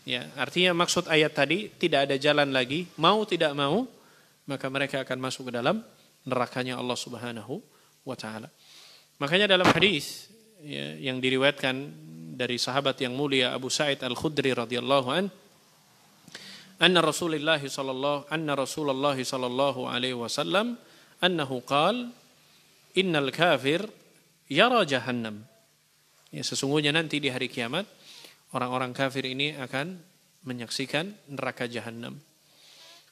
Ya, artinya maksud ayat tadi tidak ada jalan lagi, mau tidak mau, maka mereka akan masuk ke dalam nerakanya Allah Subhanahu wa taala. Makanya dalam hadis ya, yang diriwayatkan dari sahabat yang mulia Abu Sa'id Al-Khudri radhiyallahu an, anna Rasulullah sallallahu alaihi wasallam annahu qala innal kafir yara jahannam. Ya, sesungguhnya nanti di hari kiamat orang-orang kafir ini akan menyaksikan neraka jahanam.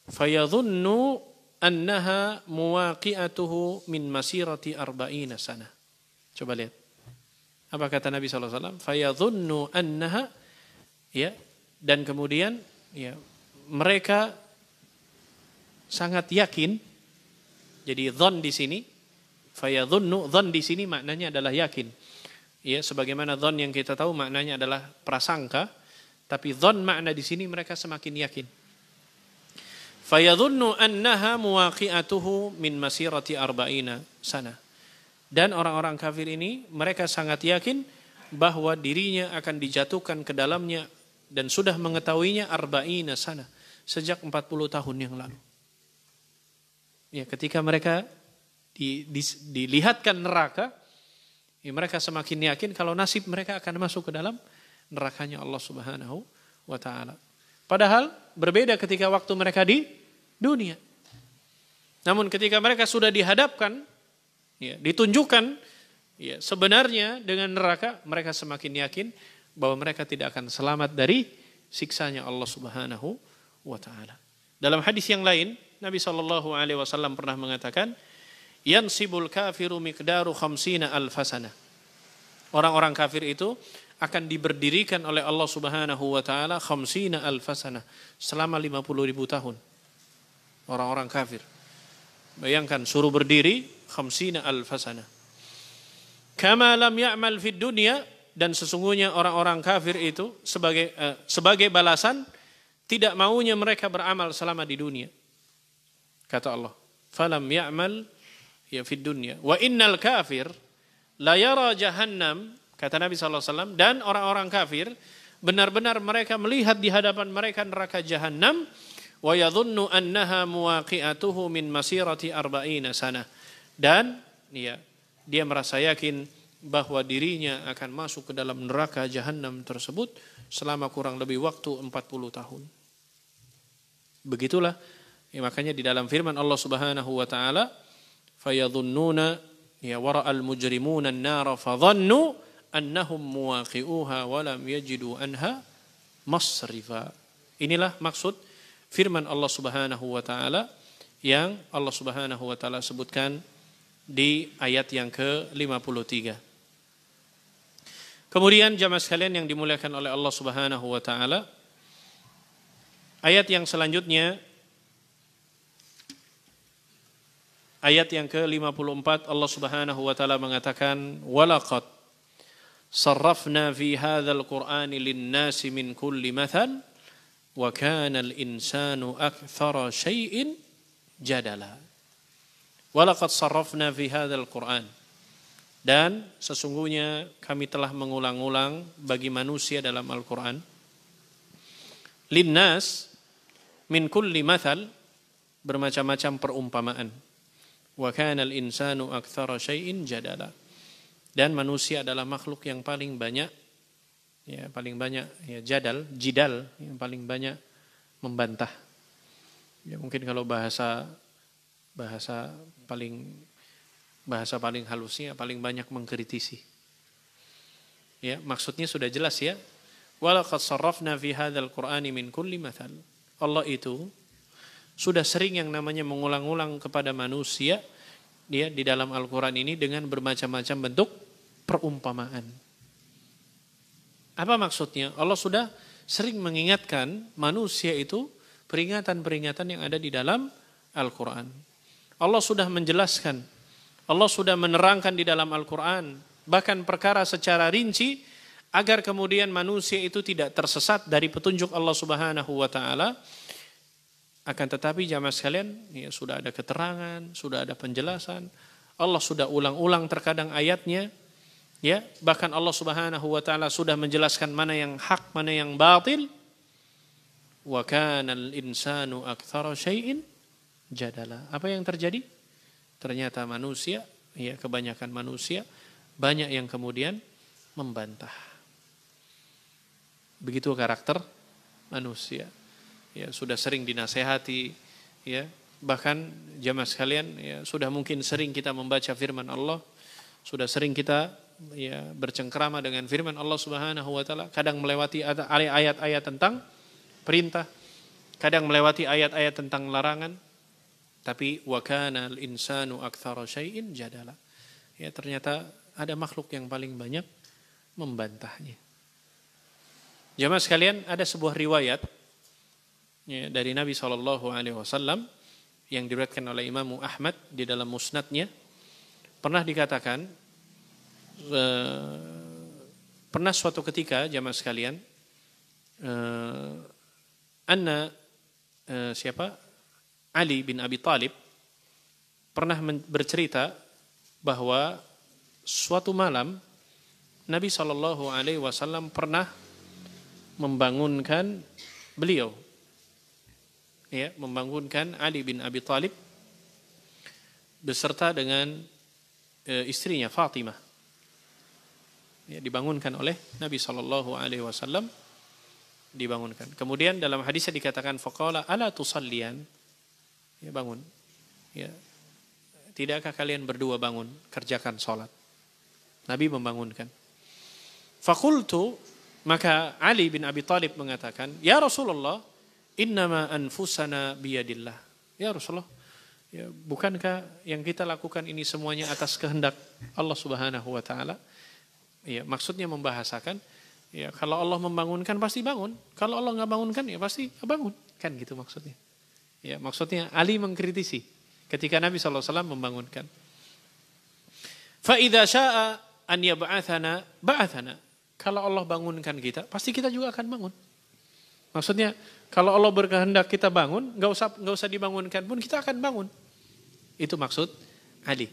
Fayadhunnu annaha muwaqi'atuhu min masirati arba'ina sana. Coba lihat. Apa kata Nabi sallallahu alaihi wasallam? Fayadhunnu annaha, ya, dan kemudian ya mereka sangat yakin. Jadi dhon di sini, fayadhunnu, dhon di sini maknanya adalah yakin. Ya, sebagaimana dhon yang kita tahu maknanya adalah prasangka, tapi dhon makna di sini mereka semakin yakin. Fayadhunnu annaha muwaqi'atuhu min masirati arba'ina sana. Dan orang-orang kafir ini mereka sangat yakin bahwa dirinya akan dijatuhkan ke dalamnya dan sudah mengetahuinya arba'ina sana, sejak 40 tahun yang lalu. Ya, ketika mereka dilihatkan neraka, ya, mereka semakin yakin kalau nasib mereka akan masuk ke dalam nerakanya Allah Subhanahu wa taala. Padahal berbeda ketika waktu mereka di dunia. Namun ketika mereka sudah dihadapkan, ya, ditunjukkan ya, sebenarnya dengan neraka, mereka semakin yakin bahwa mereka tidak akan selamat dari siksanya Allah Subhanahu wa taala. Dalam hadis yang lain, Nabi sallallahu alaihi wasallam pernah mengatakan, yansibul kafiru miqdaru 50 alfasana. Orang-orang kafir itu akan diberdirikan oleh Allah Subhanahu wa taala 50 alfasana, selama 50.000 tahun. Orang-orang kafir. Bayangkan suruh berdiri 50 alfasana. Kama lam ya'mal fid dunya, dan sesungguhnya orang-orang kafir itu sebagai balasan tidak maunya mereka beramal selama di dunia. Kata Allah, falam ya'mal ya fid dunya wa innal kafir la yara jahannam, kata Nabi SAW, dan orang-orang kafir benar-benar mereka melihat di hadapan mereka neraka jahanam, wa yadhunnu annaha muwaqi'atuhu min masirati 40 sanah, dan ya, dia merasa yakin bahwa dirinya akan masuk ke dalam neraka jahanam tersebut selama kurang lebih waktu 40 tahun. Begitulah ya, makanya di dalam firman Allah Subhanahu wa taala, fayadhunnuna ya wara'al mujrimuna an-nar fadhannu annahum muwaqi'uha wa lam yajidu anha masrifa. Inilah maksud firman Allah Subhanahu wa taala yang Allah Subhanahu wa taala sebutkan di ayat yang ke-53. Kemudian jamaah sekalian yang dimuliakan oleh Allah Subhanahu wa taala, ayat yang selanjutnya, ayat yang ke-54, Allah Subhanahu wa taala mengatakan, walaqad sarrafna fi hadzal qur'ani lin-nasi min kulli mathal wa kana al-insanu aktsara syai'in jadala. Walaqad sarrafna fi hadzal qur'an, dan sesungguhnya kami telah mengulang-ulang bagi manusia dalam Al-Qur'an, linnas min kulli mathal, bermacam-macam perumpamaan, wa kana al-insanu aktsara syai'in jadala, dan manusia adalah makhluk yang paling banyak ya jidal, yang paling banyak membantah. Ya mungkin kalau bahasa paling halusnya paling banyak mengkritisi. Ya, maksudnya sudah jelas ya. Walaqad sarrafna fi hadzal qur'ani min kulli mathal. Allah itu sudah sering yang namanya mengulang-ulang kepada manusia dia di dalam Al-Qur'an ini dengan bermacam-macam bentuk perumpamaan. Apa maksudnya? Allah sudah sering mengingatkan manusia itu peringatan-peringatan yang ada di dalam Al-Qur'an. Allah sudah menjelaskan, Allah sudah menerangkan di dalam Al-Quran, bahkan perkara secara rinci, agar kemudian manusia itu tidak tersesat dari petunjuk Allah Subhanahu wa ta'ala. Akan tetapi jamaah sekalian, ya, sudah ada keterangan, sudah ada penjelasan, Allah sudah ulang-ulang terkadang ayatnya, ya, bahkan Allah Subhanahu wa ta'ala sudah menjelaskan mana yang hak, mana yang batil. Wa kana al-insanu aktsara syai'in jadala. Apa yang terjadi? Ternyata manusia, ya kebanyakan manusia, banyak yang kemudian membantah. Begitu karakter manusia. Ya sudah sering dinasehati, ya bahkan jamaah sekalian, ya sudah mungkin sering kita membaca firman Allah, sudah sering kita ya bercengkrama dengan firman Allah Subhanahu wa taala, kadang melewati ayat-ayat tentang perintah, kadang melewati ayat-ayat tentang larangan. Tapi wa kana al-insanu aktsara syai'in jadala. Ya ternyata ada makhluk yang paling banyak membantahnya. Jamaah sekalian, ada sebuah riwayat ya, dari Nabi SAW yang diriwayatkan oleh Imam Ahmad di dalam musnadnya, pernah dikatakan pernah suatu ketika jamaah sekalian Ali bin Abi Thalib pernah bercerita bahwa suatu malam Nabi SAW pernah membangunkan beliau, ya, membangunkan Ali bin Abi Thalib beserta dengan istrinya Fatimah. Ya, dibangunkan oleh Nabi SAW, dibangunkan. Kemudian dalam hadisnya dikatakan faqala ala tusalliyan, ya bangun, ya tidakkah kalian berdua bangun, kerjakan sholat. Nabi membangunkan. Fakultu, maka Ali bin Abi Thalib mengatakan, ya Rasulullah, innama anfusana biyadillah. Ya Rasulullah, ya, bukankah yang kita lakukan ini semuanya atas kehendak Allah Subhanahu wa ta'ala? Ya, maksudnya membahasakan, ya kalau Allah membangunkan pasti bangun, kalau Allah nggak bangunkan ya pasti bangun, kan gitu maksudnya. Ya, maksudnya Ali mengkritisi ketika Nabi SAW membangunkan. Fa idza syaa an yab'atsana ba'atsana. Kalau Allah bangunkan kita, pasti kita juga akan bangun. Maksudnya, kalau Allah berkehendak kita bangun, nggak usah dibangunkan pun kita akan bangun. Itu maksud Ali.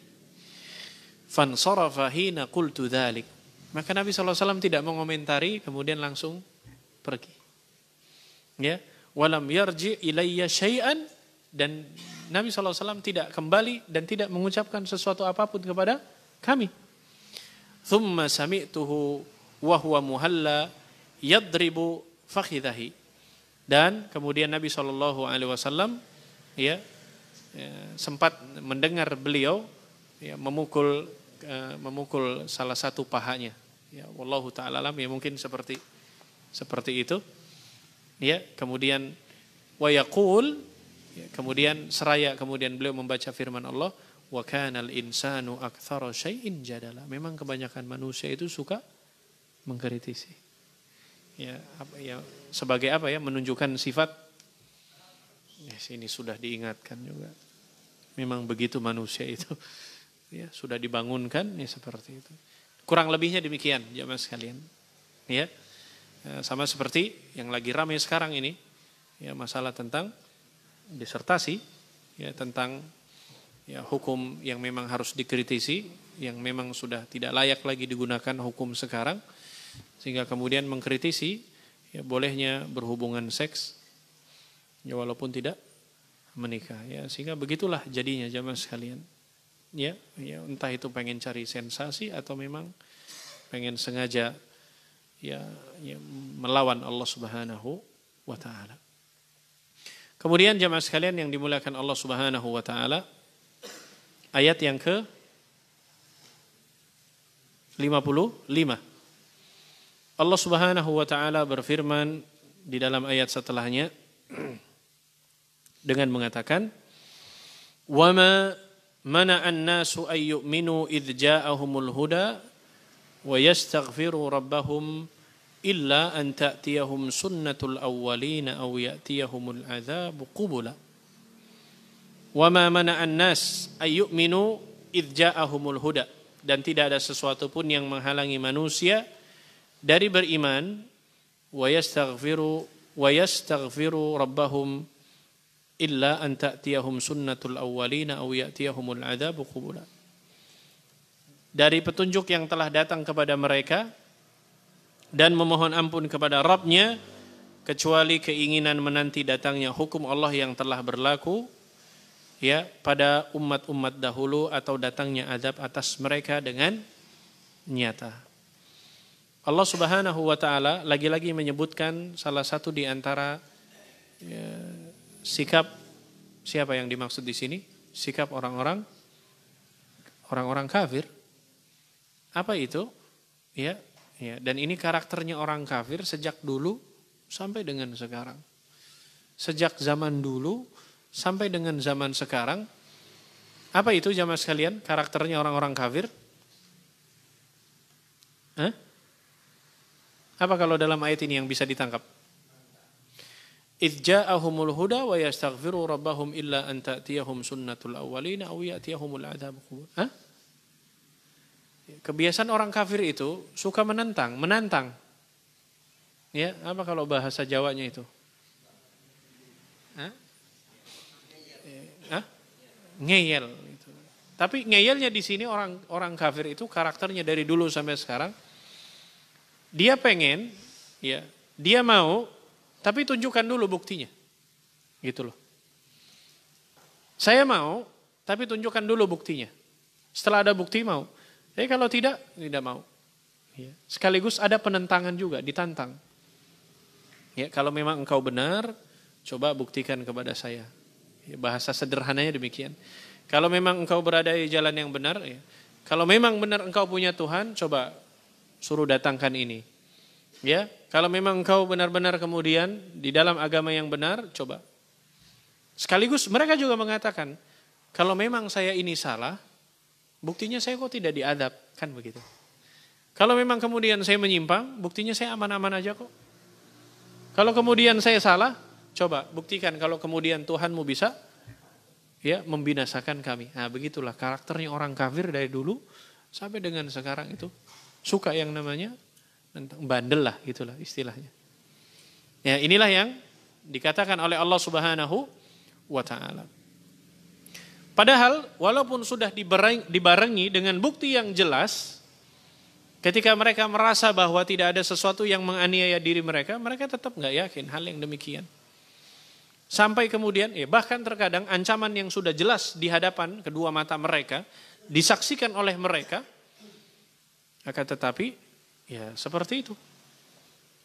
Fansarafa hina qultu dzalik. Maka Nabi SAW tidak mengomentari, kemudian langsung pergi. Ya, walam yarji ilayya syai'an, dan Nabi SAW tidak kembali dan tidak mengucapkan sesuatu apapun kepada kami. Thumma sami'tuhu wa huwa muhalla yadribu fakhidahi. Dan kemudian Nabi SAW ya, sempat mendengar beliau ya, memukul salah satu pahanya. Ya, wallahu ta'ala alam, ya mungkin seperti itu. Ya, kemudian wa yaqul, ya, kemudian seraya kemudian beliau membaca firman Allah, wa kanal insanu aktsara syai'in jadala. Memang kebanyakan manusia itu suka mengkritisi. Ya, sebagai apa ya? Menunjukkan sifat. Ini sudah diingatkan juga. Memang begitu manusia itu. Ya, sudah dibangunkan ya seperti itu. Kurang lebihnya demikian, jamaah sekalian. Ya. Sama seperti yang lagi ramai sekarang ini, ya, masalah tentang disertasi, ya, tentang ya hukum yang memang harus dikritisi, yang memang sudah tidak layak lagi digunakan hukum sekarang, sehingga kemudian mengkritisi ya bolehnya berhubungan seks ya walaupun tidak menikah, ya, sehingga begitulah jadinya jamaah sekalian. Ya, entah itu pengen cari sensasi atau memang pengen sengaja ya melawan Allah Subhanahu wa taala. Kemudian jamaah sekalian yang dimuliakan Allah Subhanahu wa taala, ayat yang ke 55. Allah Subhanahu wa taala berfirman di dalam ayat setelahnya dengan mengatakan, "Wa ma mana'an nasu ay yu'minu idh ja'ahumul huda wa yastaghfiru rabbahum illa an ta'tiyahum sunnatul awwalina aw ya'tiyahumul adzabu qubula." Wa ma mana'an nas ay yu'minu idh ja'ahumul huda, dan tidak ada sesuatu pun yang menghalangi manusia dari beriman, wa yastaghfiru rabbahum illa an ta'tiyahum sunnatul awwalina aw ya'tiyahumul adzabu qubula. Dari petunjuk yang telah datang kepada mereka dan memohon ampun kepada Rabb-nya, kecuali keinginan menanti datangnya hukum Allah yang telah berlaku ya pada umat-umat dahulu, atau datangnya azab atas mereka dengan nyata. Allah Subhanahu wa taala lagi-lagi menyebutkan salah satu di antara sikap siapa yang dimaksud di sini? Sikap orang-orang kafir. Apa itu? Ya, dan ini karakternya orang kafir sejak dulu sampai dengan sekarang. Sejak zaman dulu sampai dengan zaman sekarang. Apa itu jamaah sekalian? Karakternya orang-orang kafir? Apa kalau dalam ayat ini yang bisa ditangkap? Idh ja'ahumul huda wa yastaghfiru rabbahum illa an ta'tiyahum sunnatul awwalina aw ya'tiyahumul adzabu qubula. Kebiasaan orang kafir itu suka menantang. Ya, apa kalau bahasa Jawanya itu? Ngeyel gitu. Tapi ngeyelnya di sini orang kafir itu karakternya dari dulu sampai sekarang. Dia pengen, ya, dia mau, tapi tunjukkan dulu buktinya. Gitu loh. Saya mau, tapi tunjukkan dulu buktinya. Setelah ada bukti mau. Tapi kalau tidak mau. Ya. Sekaligus ada penentangan juga, ditantang. Ya, kalau memang engkau benar, coba buktikan kepada saya. Ya, bahasa sederhananya demikian. Kalau memang engkau berada di jalan yang benar, ya. Kalau memang benar engkau punya Tuhan, coba suruh datangkan ini. Ya, kalau memang engkau benar-benar kemudian di dalam agama yang benar, coba. Sekaligus mereka juga mengatakan, kalau memang saya ini salah, buktinya saya kok tidak diadab, kan begitu. Kalau memang kemudian saya menyimpang, buktinya saya aman-aman aja kok. Kalau kemudian saya salah, coba buktikan kalau kemudian Tuhanmu bisa ya membinasakan kami. Nah, begitulah karakternya orang kafir dari dulu sampai dengan sekarang itu. Suka yang namanya bandel lah gitulah istilahnya. Ya, inilah yang dikatakan oleh Allah Subhanahu wa taala. Padahal walaupun sudah dibarengi dengan bukti yang jelas, ketika mereka merasa bahwa tidak ada sesuatu yang menganiaya diri mereka, mereka tetap nggak yakin hal yang demikian. Sampai kemudian, bahkan terkadang ancaman yang sudah jelas di hadapan kedua mata mereka, disaksikan oleh mereka, akan tetapi ya seperti itu.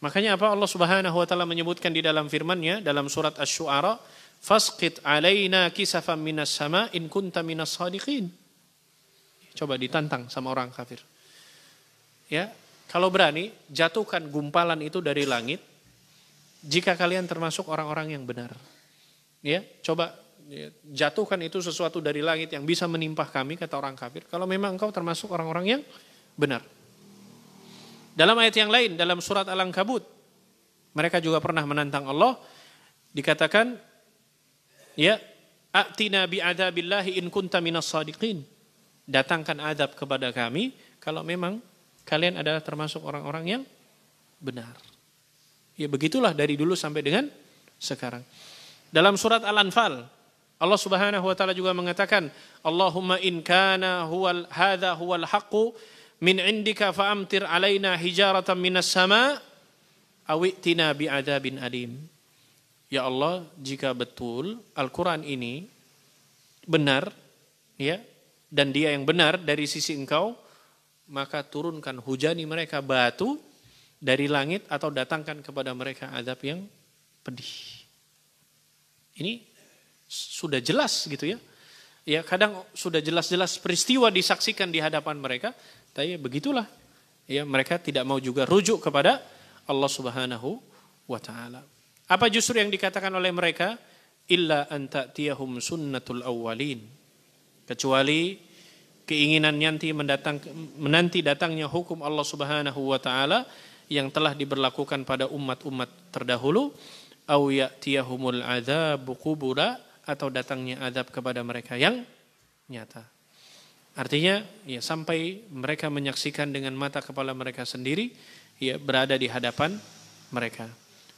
Makanya apa Allah Subhanahu wa taala menyebutkan di dalam firman-Nya dalam surat Asy-Syu'ara, "Fasqit 'alaina kisafan minas sama in kunta minas shadiqin." Coba ditantang sama orang kafir. Ya, kalau berani jatuhkan gumpalan itu dari langit jika kalian termasuk orang-orang yang benar. Ya, coba jatuhkan itu sesuatu dari langit yang bisa menimpah kami, kata orang kafir, kalau memang engkau termasuk orang-orang yang benar. Dalam ayat yang lain, dalam surat Al-Ankabut, mereka juga pernah menantang Allah, dikatakan, ya, "A'tina bi'adabillahi in kunta minas shadiqin." Datangkan adab kepada kami kalau memang kalian adalah termasuk orang-orang yang benar. Ya begitulah dari dulu sampai dengan sekarang. Dalam surat Al-Anfal, Allah Subhanahu wa taala juga mengatakan, "Allahumma in kana hadza huwal haqqu min indika fa'amtir 'alaina hijaratan minas sama' aw i'tina bi'adzabin alim." Ya Allah, jika betul Al-Qur'an ini benar, ya, dan dia yang benar dari sisi engkau, maka turunkan, hujani mereka batu dari langit atau datangkan kepada mereka azab yang pedih. Ini sudah jelas gitu ya. Ya, kadang sudah jelas-jelas peristiwa disaksikan di hadapan mereka, tapi begitulah. Ya, mereka tidak mau juga rujuk kepada Allah Subhanahu wa taala. Apa justru yang dikatakan oleh mereka? Illa an ta'tiyahum sunnatul awwalin. Kecuali keinginan menanti datangnya hukum Allah Subhanahu wa taala yang telah diberlakukan pada umat-umat terdahulu, au ya'tiyahumul adzabu qubura, atau datangnya azab kepada mereka yang nyata. Artinya ya sampai mereka menyaksikan dengan mata kepala mereka sendiri, ya berada di hadapan mereka.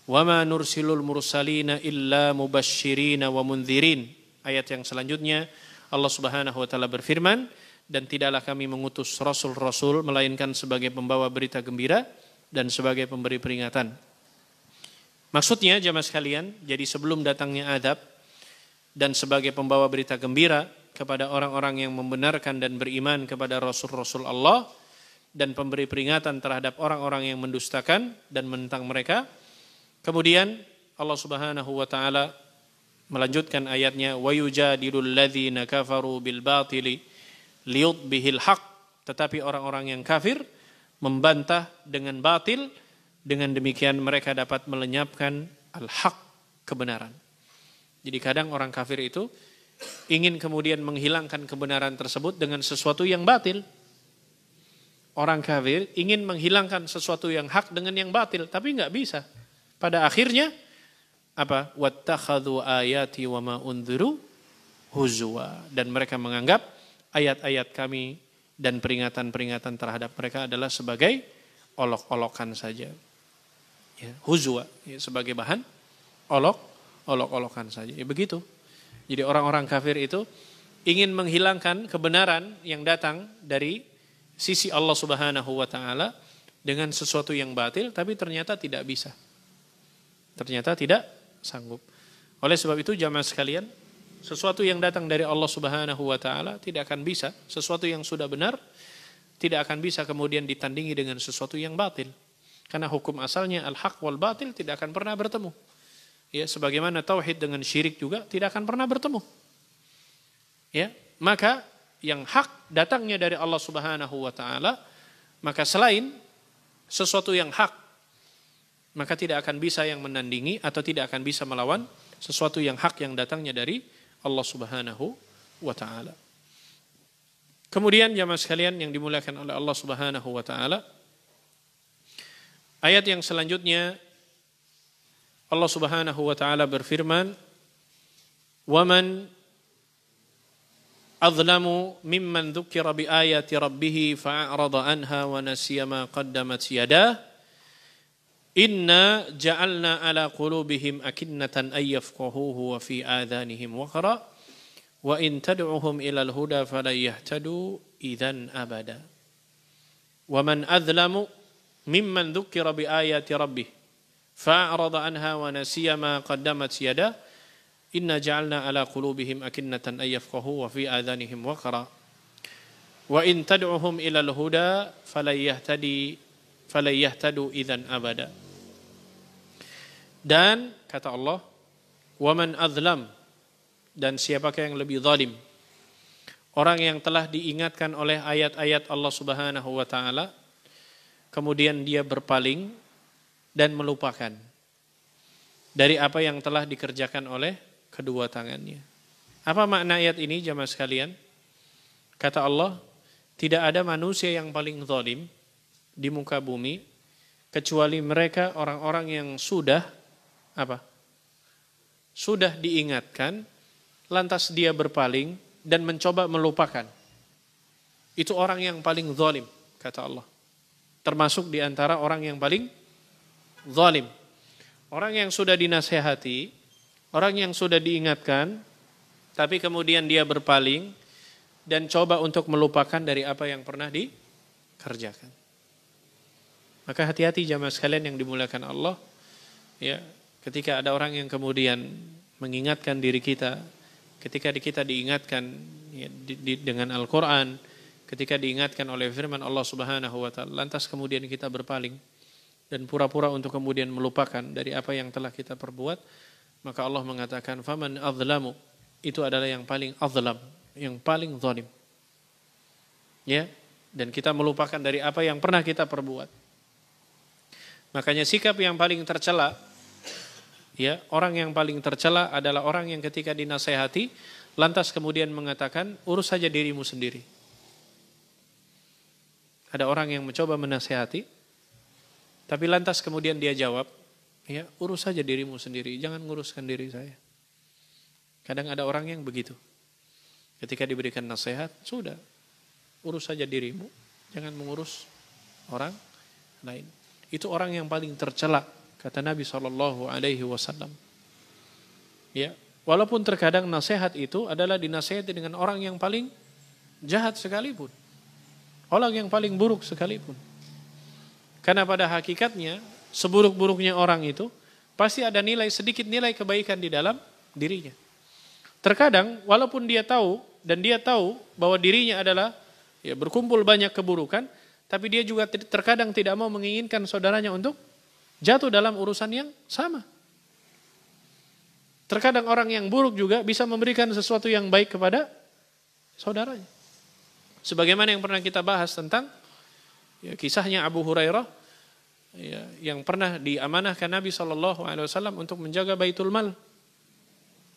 Wa ma nursilul mursalina illa mubasysyirin wa mundzirin. Ayat yang selanjutnya Allah Subhanahu wa taala berfirman, dan tidaklah kami mengutus rasul-rasul melainkan sebagai pembawa berita gembira dan sebagai pemberi peringatan. Maksudnya jamaah sekalian, jadi sebelum datangnya azab dan sebagai pembawa berita gembira kepada orang-orang yang membenarkan dan beriman kepada rasul-rasul Allah, dan pemberi peringatan terhadap orang-orang yang mendustakan dan menentang mereka. Kemudian Allah Subhanahu wa taala melanjutkan ayatnya, wa yujadilul ladzina kafaru bil batili liyudbihil haq, tetapi orang-orang yang kafir membantah dengan batil, dengan demikian mereka dapat melenyapkan al-haq, kebenaran. Jadi kadang orang kafir itu ingin kemudian menghilangkan kebenaran tersebut dengan sesuatu yang batil. Orang kafir ingin menghilangkan sesuatu yang hak dengan yang batil, tapi nggak bisa. Pada akhirnya apa? Wattakhadhu ayati wa ma undziru huzwa, dan mereka menganggap ayat-ayat kami dan peringatan-peringatan terhadap mereka adalah sebagai olok-olokan saja. Ya, huzwa, ya, sebagai bahan olok-olokan saja. Ya begitu. Jadi orang-orang kafir itu ingin menghilangkan kebenaran yang datang dari sisi Allah Subhanahu wa taala dengan sesuatu yang batil, tapi ternyata tidak bisa. Ternyata tidak sanggup. Oleh sebab itu jamaah sekalian, sesuatu yang datang dari Allah Subhanahu wa taala tidak akan bisa, sesuatu yang sudah benar tidak akan bisa kemudian ditandingi dengan sesuatu yang batil. Karena hukum asalnya al-haq wal batil tidak akan pernah bertemu. Ya, sebagaimana tauhid dengan syirik juga tidak akan pernah bertemu. Ya, maka yang hak datangnya dari Allah Subhanahu wa taala, maka selain sesuatu yang hak, maka tidak akan bisa yang menandingi atau tidak akan bisa melawan sesuatu yang hak yang datangnya dari Allah Subhanahu wa taala. Kemudian jamaah sekalian yang dimuliakan oleh Allah Subhanahu wa taala, ayat yang selanjutnya Allah Subhanahu wa taala berfirman, "Wa man azlamu mimman dzukira bi ayati rabbih fa'arada anha wa nasiya ma qaddamat yadah Inna ja'alna ala qulubihim akinnatan ay yafqahuhu wa fi adhanihim waqra wa in tad'uhum ila al-huda falan yahtadu idzan abada. Wa man adlamu mimman dzukira bi ayati rabbih fa'arada anha wa nasiya ma qaddamat yadah inna ja'alna ala qulubihim akinnatan ay yafqahuhu wa fi adhanihim waqra wa in tad'uhum ila al-huda falan yahtadu idzan abada. Dan kata Allah, waman azlam, dan siapakah yang lebih zalim? Orang yang telah diingatkan oleh ayat-ayat Allah Subhanahu wa taala kemudian dia berpaling dan melupakan dari apa yang telah dikerjakan oleh kedua tangannya. Apa makna ayat ini jamaah sekalian? Kata Allah, tidak ada manusia yang paling zalim di muka bumi kecuali mereka orang-orang yang sudah diingatkan lantas dia berpaling dan mencoba melupakan. Itu orang yang paling zalim, kata Allah. Termasuk di antara orang yang paling zalim. Orang yang sudah dinasihati, orang yang sudah diingatkan tapi kemudian dia berpaling dan coba untuk melupakan dari apa yang pernah dikerjakan. Maka hati-hati jamaah sekalian yang dimuliakan Allah, ya, ketika ada orang yang kemudian mengingatkan diri kita, ketika kita diingatkan ya, dengan Al-Quran, ketika diingatkan oleh firman Allah Subhanahu wa taala, lantas kemudian kita berpaling dan pura-pura untuk kemudian melupakan dari apa yang telah kita perbuat, maka Allah mengatakan faman azlamu, itu adalah yang paling azlam, yang paling zalim. Ya, dan kita melupakan dari apa yang pernah kita perbuat. Makanya sikap yang paling tercela, ya, orang yang paling tercela adalah orang yang ketika dinasehati lantas kemudian mengatakan urus saja dirimu sendiri. Ada orang yang mencoba menasehati tapi lantas kemudian dia jawab, ya, urus saja dirimu sendiri, jangan nguruskan diri saya. Kadang ada orang yang begitu. Ketika diberikan nasihat, sudah, urus saja dirimu, jangan mengurus orang lain. Itu orang yang paling tercela, kata Nabi SAW. Ya, walaupun terkadang nasihat itu adalah dinasihati dengan orang yang paling jahat sekalipun, orang yang paling buruk sekalipun. Karena pada hakikatnya seburuk-buruknya orang itu pasti ada sedikit nilai kebaikan di dalam dirinya. Terkadang walaupun dia tahu dan dia tahu bahwa dirinya adalah ya berkumpul banyak keburukan, tapi dia juga terkadang tidak mau menginginkan saudaranya untuk jatuh dalam urusan yang sama. Terkadang orang yang buruk juga bisa memberikan sesuatu yang baik kepada saudaranya. Sebagaimana yang pernah kita bahas tentang ya, kisahnya Abu Hurairah ya, yang pernah diamanahkan Nabi SAW untuk menjaga Baitul Mal.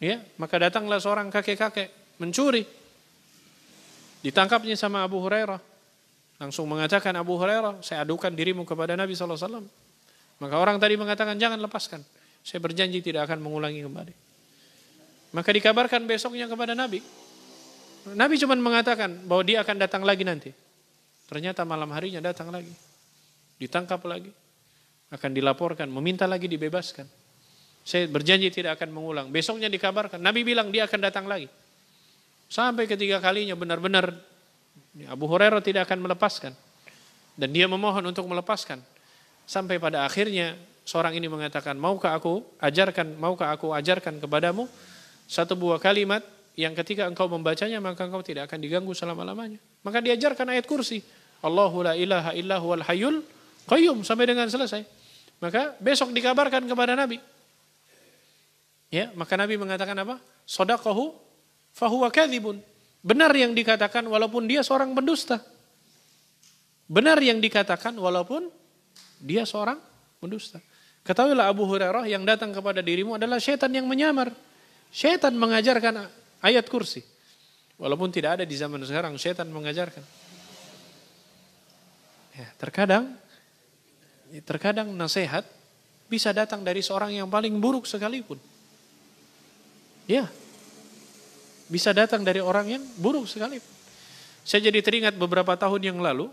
Ya, maka datanglah seorang kakek-kakek mencuri. Ditangkapnya sama Abu Hurairah. Langsung mengatakan, Abu Hurairah, saya adukan dirimu kepada Nabi SAW. Maka orang tadi mengatakan, jangan lepaskan. Saya berjanji tidak akan mengulangi kembali. Maka dikabarkan besoknya kepada Nabi. Nabi cuma mengatakan bahwa dia akan datang lagi nanti. Ternyata malam harinya datang lagi. Ditangkap lagi. Akan dilaporkan, meminta lagi dibebaskan. Saya berjanji tidak akan mengulang. Besoknya dikabarkan, Nabi bilang dia akan datang lagi. Sampai ketiga kalinya benar-benar Abu Hurairah tidak akan melepaskan. Dan dia memohon untuk melepaskan. Sampai pada akhirnya seorang ini mengatakan, maukah aku ajarkan kepadamu satu buah kalimat yang ketika engkau membacanya maka engkau tidak akan diganggu selama-lamanya. Maka diajarkan ayat kursi. Allahu la ilaha illa huwal hayyul qayyum sampai dengan selesai. Maka besok dikabarkan kepada Nabi. Ya, maka Nabi mengatakan apa? Shadaqahu fahuwa kadzibun. Benar yang dikatakan walaupun dia seorang pendusta. Benar yang dikatakan walaupun dia seorang pendusta. Ketahuilah Abu Hurairah yang datang kepada dirimu adalah syaitan yang menyamar. Syaitan mengajarkan ayat kursi. Walaupun tidak ada di zaman sekarang, syaitan mengajarkan. Ya, terkadang nasihat bisa datang dari seorang yang paling buruk sekalipun. Ya, bisa datang dari orang yang buruk sekalipun. Saya jadi teringat beberapa tahun yang lalu,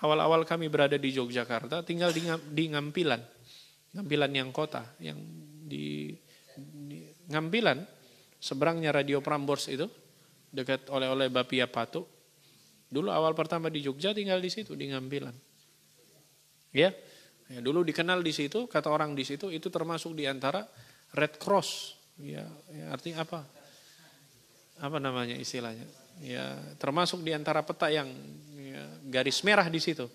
awal-awal kami berada di Yogyakarta, tinggal di Ngampilan. Ngambilan yang kota, yang di Ngambilan, seberangnya Radio Prambors itu, dekat oleh-oleh Bapia Patu. Dulu awal pertama di Jogja tinggal di situ, di Ngambilan. Ya, dulu dikenal di situ, kata orang di situ, itu termasuk di antara Red Cross. Ya, artinya apa? Apa namanya istilahnya? Ya, termasuk di antara peta yang garis merah di situ.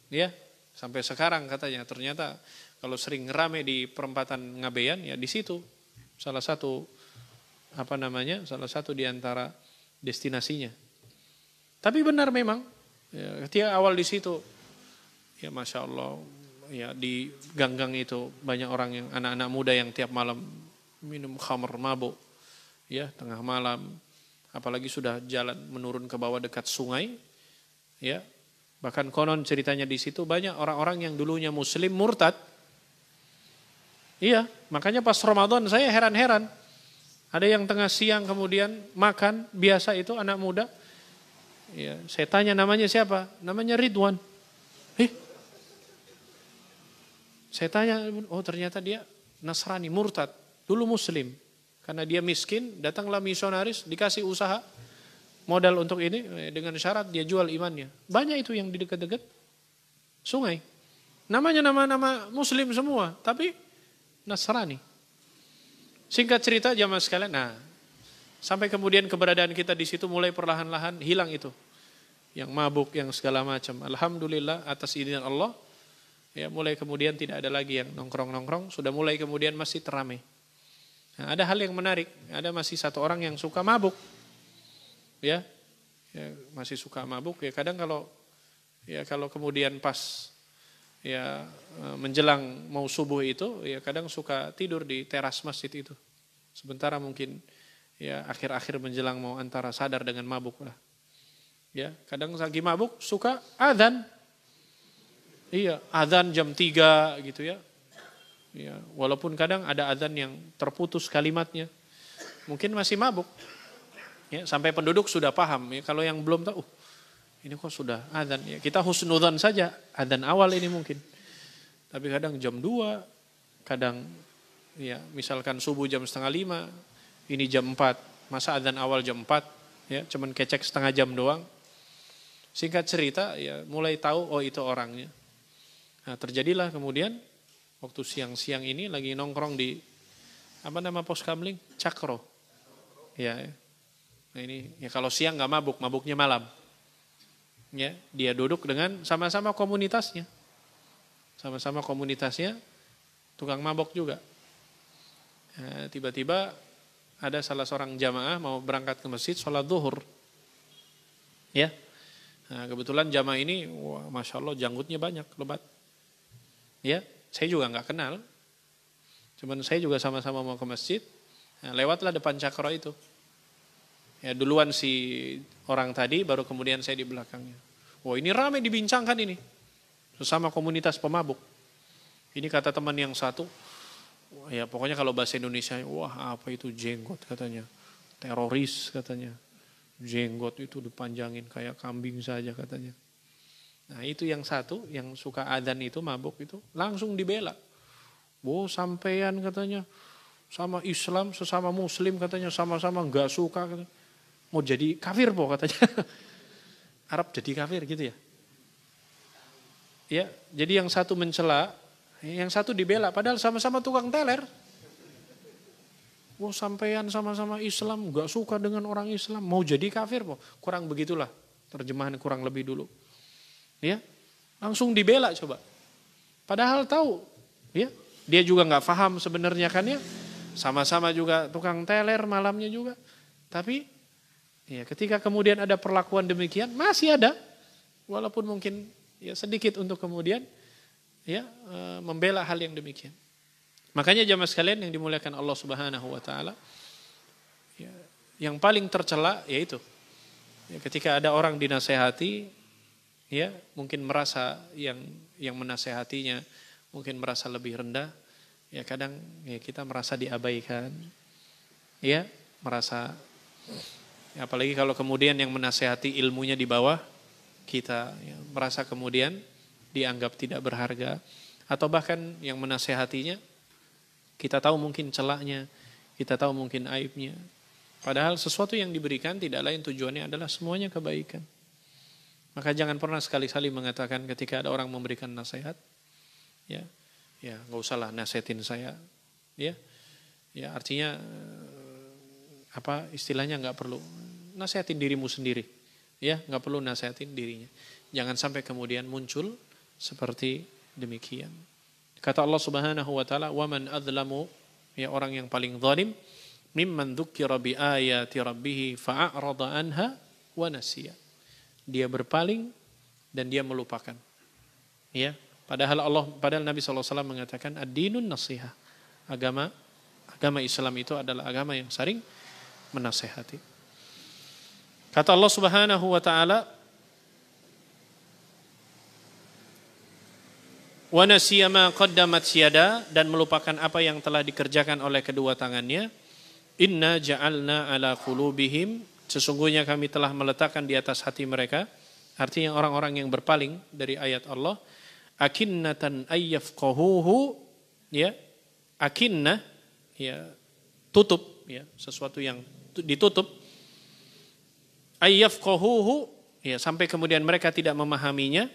Ya, sampai sekarang katanya ternyata kalau sering rame di perempatan Ngabean ya di situ salah satu salah satu di antara destinasinya. Tapi benar memang ya, ketika awal di situ ya Masya Allah ya di ganggang itu banyak orang yang anak-anak muda yang tiap malam minum khamr mabuk ya tengah malam, apalagi sudah jalan menurun ke bawah dekat sungai ya. Bahkan konon ceritanya di situ banyak orang-orang yang dulunya muslim murtad. Iya, makanya pas Ramadan saya heran-heran. Ada yang tengah siang kemudian makan, biasa itu anak muda. Ya, saya tanya namanya siapa? Namanya Ridwan. Saya tanya, oh ternyata dia Nasrani, murtad. Dulu muslim. Karena dia miskin, datanglah misionaris, dikasih usaha. Modal untuk ini, dengan syarat dia jual imannya. Banyak itu yang di dekat-dekat sungai. Namanya nama-nama muslim semua, tapi Nasrani. Singkat cerita jamaah sekalian, nah sampai kemudian keberadaan kita di situ mulai perlahan-lahan hilang itu. Yang mabuk, yang segala macam. Alhamdulillah atas izin Allah, ya mulai kemudian tidak ada lagi yang nongkrong-nongkrong, sudah mulai kemudian masih teramai. Nah, ada hal yang menarik, ada masih satu orang yang suka mabuk. Ya, masih suka mabuk ya kadang kalau kemudian pas ya menjelang mau subuh itu ya kadang suka tidur di teras masjid itu. Sementara mungkin ya akhir-akhir menjelang mau antara sadar dengan mabuk lah. Ya, kadang lagi mabuk suka adzan. Iya, adzan jam 3 gitu ya. Ya, walaupun kadang ada adzan yang terputus kalimatnya. Mungkin masih mabuk. Ya, sampai penduduk sudah paham ya, kalau yang belum tahu ini kok sudah adzan ya, kita husnudzan saja adzan awal ini mungkin. Tapi kadang jam 2, kadang ya misalkan subuh jam 4:30, ini jam 4, masa adzan awal jam 4 ya, cuman kecek setengah jam doang. Singkat cerita ya mulai tahu oh itu orangnya. Nah, terjadilah kemudian waktu siang-siang ini lagi nongkrong di pos kamling Cakro. Ya. Nah ini ya kalau siang nggak mabuk, mabuknya malam. Ya, dia duduk dengan sama-sama komunitasnya. Sama-sama komunitasnya tukang mabok juga. Nah, tiba-tiba ada salah seorang jamaah mau berangkat ke masjid sholat zuhur. Ya. Nah, kebetulan jamaah ini wah, Masya Allah janggutnya banyak, lebat. Ya, saya juga nggak kenal. Cuman saya juga sama-sama mau ke masjid. Nah, lewatlah depan Cakro itu. Ya, duluan si orang tadi, baru kemudian saya di belakangnya. Wah ini ramai dibincangkan ini. Sesama komunitas pemabuk. Ini kata teman yang satu, ya pokoknya kalau bahasa Indonesia, wah apa itu jenggot katanya. Teroris katanya. Jenggot itu dipanjangin kayak kambing saja katanya. Nah itu yang satu, yang suka adzan itu, mabuk itu, langsung dibela. Wah sampean katanya, sama Islam, sesama Muslim katanya, sama-sama gak suka katanya. Mau jadi kafir po katanya. Arab jadi kafir gitu ya. Ya, jadi yang satu mencela, yang satu dibela padahal sama-sama tukang teler. Wah, sampean sama-sama Islam, enggak suka dengan orang Islam, mau jadi kafir po. Kurang begitulah terjemahan kurang lebih dulu. Ya. Langsung dibela coba. Padahal tahu, ya. Dia juga enggak paham sebenarnya kan ya. Sama-sama juga tukang teler malamnya juga. Tapi ya, ketika kemudian ada perlakuan demikian, masih ada, walaupun mungkin ya sedikit untuk kemudian ya membela hal yang demikian. Makanya jamaah sekalian yang dimuliakan Allah Subhanahu Wa Taala, ya, yang paling tercela yaitu ya, ketika ada orang dinasehati, ya mungkin merasa yang menasehatinya mungkin merasa lebih rendah, ya kadang ya kita merasa diabaikan, ya merasa. Apalagi kalau kemudian yang menasehati ilmunya di bawah kita, ya, merasa kemudian dianggap tidak berharga. Atau bahkan yang menasehatinya, kita tahu mungkin celaknya, kita tahu mungkin aibnya. Padahal sesuatu yang diberikan tidak lain tujuannya adalah semuanya kebaikan. Maka jangan pernah sekali-kali mengatakan ketika ada orang memberikan nasihat, ya nggak usahlah nasihatin saya, ya artinya apa istilahnya nggak perlu nasihatin dirimu sendiri, ya nggak perlu nasihatin dirinya. Jangan sampai kemudian muncul seperti demikian. Kata Allah Subhanahu wa taala, "Wa man adzlamu", ya orang yang paling zalim, "mimman dzukira bi ayati rabbih fa'arada anha wa nasiya." Dia berpaling dan dia melupakan. Ya, padahal Nabi SAW mengatakan ad-dinun nasihah. Agama Islam itu adalah agama yang saling menasehati. Kata Allah Subhanahu wa taala, wa nasiya ma qaddamat yada, dan melupakan apa yang telah dikerjakan oleh kedua tangannya. Inna ja'alna ala qulubihim, sesungguhnya kami telah meletakkan di atas hati mereka, artinya orang-orang yang berpaling dari ayat Allah, akinnatan ayyafqahuhu, ya akinnah, ya tutup, ya sesuatu yang ditutup, ayyafqahuhu, ya sampai kemudian mereka tidak memahaminya,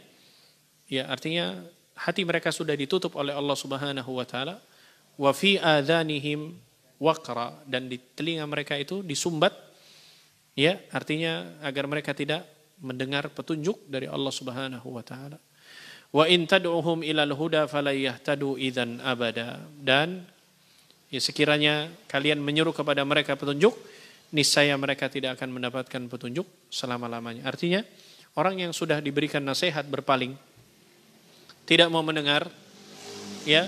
ya artinya hati mereka sudah ditutup oleh Allah Subhanahu wa taala. Wa fi adhanihim waqra, dan di telinga mereka itu disumbat, ya artinya agar mereka tidak mendengar petunjuk dari Allah Subhanahu wa taala. Wa in tad'uhum ilal huda falayahtadu idzan abada, dan ya sekiranya kalian menyeru kepada mereka petunjuk, niscaya mereka tidak akan mendapatkan petunjuk selama-lamanya. Artinya orang yang sudah diberikan nasihat berpaling, tidak mau mendengar, ya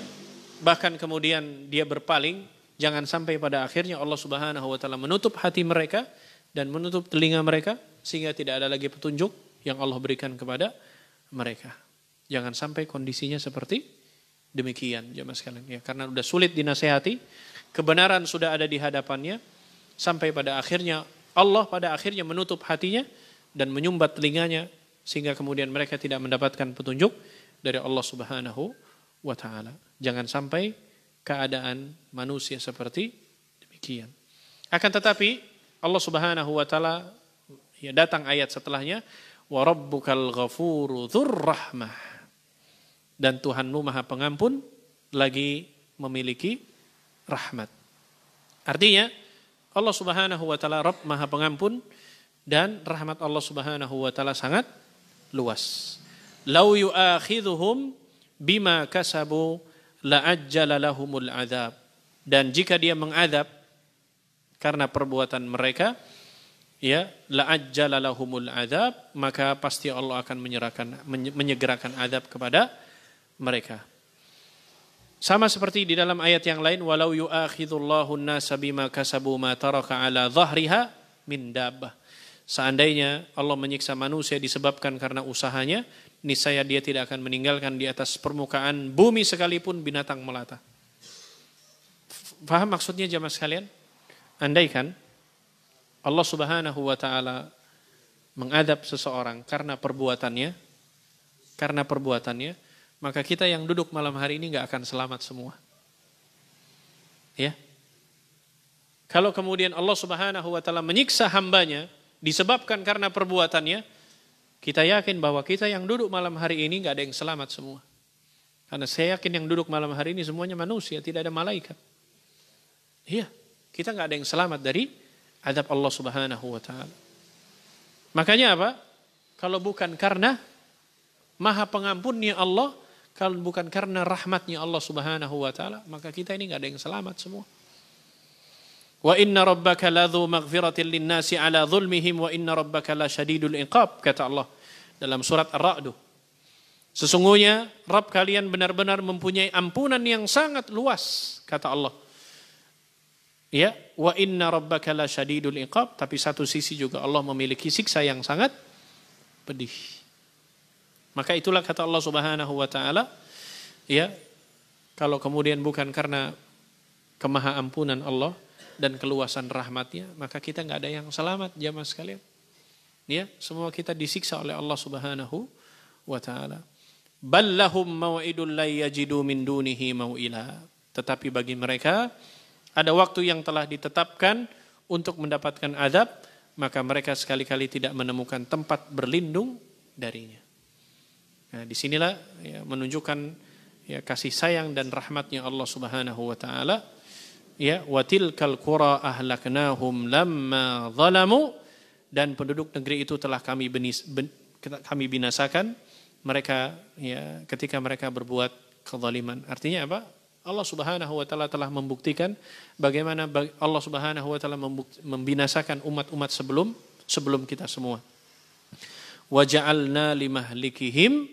bahkan kemudian dia berpaling, jangan sampai pada akhirnya Allah Subhanahu wa taala menutup hati mereka dan menutup telinga mereka sehingga tidak ada lagi petunjuk yang Allah berikan kepada mereka. Jangan sampai kondisinya seperti demikian, jemaah sekalian, ya karena sudah sulit dinasehati, kebenaran sudah ada di hadapannya, sampai pada akhirnya Allah pada akhirnya menutup hatinya dan menyumbat telinganya sehingga kemudian mereka tidak mendapatkan petunjuk dari Allah Subhanahu wa taala. Jangan sampai keadaan manusia seperti demikian. Akan tetapi Allah Subhanahu wa taala, ya datang ayat setelahnya, wa rabbukal ghafuru dzur rahmah, dan Tuhanmu Maha Pengampun lagi memiliki rahmat. Artinya Allah Subhanahu wa taala Rabb Maha Pengampun dan rahmat Allah Subhanahu wa taala sangat luas. Lau yu'akhidhuhum bima kasabu la'ajjala lahumul azab, dan jika dia mengadab karena perbuatan mereka, ya la'ajjala lahumul azab, maka pasti Allah akan menyegerakan azab kepada mereka. Sama seperti di dalam ayat yang lain, walau yu'akhidhullahu an-nasa bima kasabu ma taraka ala dhahriha min dabbah. Seandainya Allah menyiksa manusia disebabkan karena usahanya, niscaya dia tidak akan meninggalkan di atas permukaan bumi sekalipun binatang melata. Faham maksudnya jemaah sekalian? Andaikan Allah Subhanahu wa taala mengadab seseorang karena perbuatannya, maka kita yang duduk malam hari ini enggak akan selamat semua. Ya. Kalau kemudian Allah Subhanahu wa taala menyiksa hambanya disebabkan karena perbuatannya, kita yakin bahwa kita yang duduk malam hari ini enggak ada yang selamat semua. Karena saya yakin yang duduk malam hari ini semuanya manusia, tidak ada malaikat. Iya, kita enggak ada yang selamat dari azab Allah Subhanahu wa taala. Makanya apa? Kalau bukan karena Maha Pengampunnya Allah, kalau bukan karena rahmatnya Allah Subhanahu wa taala, maka kita ini enggak ada yang selamat semua. Wa inna rabbaka ladzu maghfiratin linnasi ala zulmihim wa inna rabbaka lasyadidul iqab, kata Allah dalam surat Ar-Ra'd. Sesungguhnya Rabb kalian benar-benar mempunyai ampunan yang sangat luas, kata Allah. Ya, wa inna rabbaka lasyadidul iqab, tapi satu sisi juga Allah memiliki siksa yang sangat pedih. Maka itulah kata Allah Subhanahu wa taala, ya, kalau kemudian bukan karena kemahaampunan Allah dan keluasan rahmatnya, maka kita enggak ada yang selamat jamaah sekalian. Ya, semua kita disiksa oleh Allah Subhanahu wa taala. Bal lahum mau'idun la yajidu min dunihi mau'ila. Tetapi bagi mereka ada waktu yang telah ditetapkan untuk mendapatkan azab, maka mereka sekali-kali tidak menemukan tempat berlindung darinya. Nah, disinilah ya, menunjukkan ya, kasih sayang dan rahmatnya Allah Subhanahu wa taala. Ya, wa tilkal qura ahlaknahum lamma zalamu, dan penduduk negeri itu telah kami binasakan mereka ya ketika mereka berbuat kezaliman. Artinya apa? Allah Subhanahu wa taala telah membuktikan bagaimana Allah Subhanahu wa taala membinasakan umat-umat sebelum kita semua. Wa ja'alna limahlikihim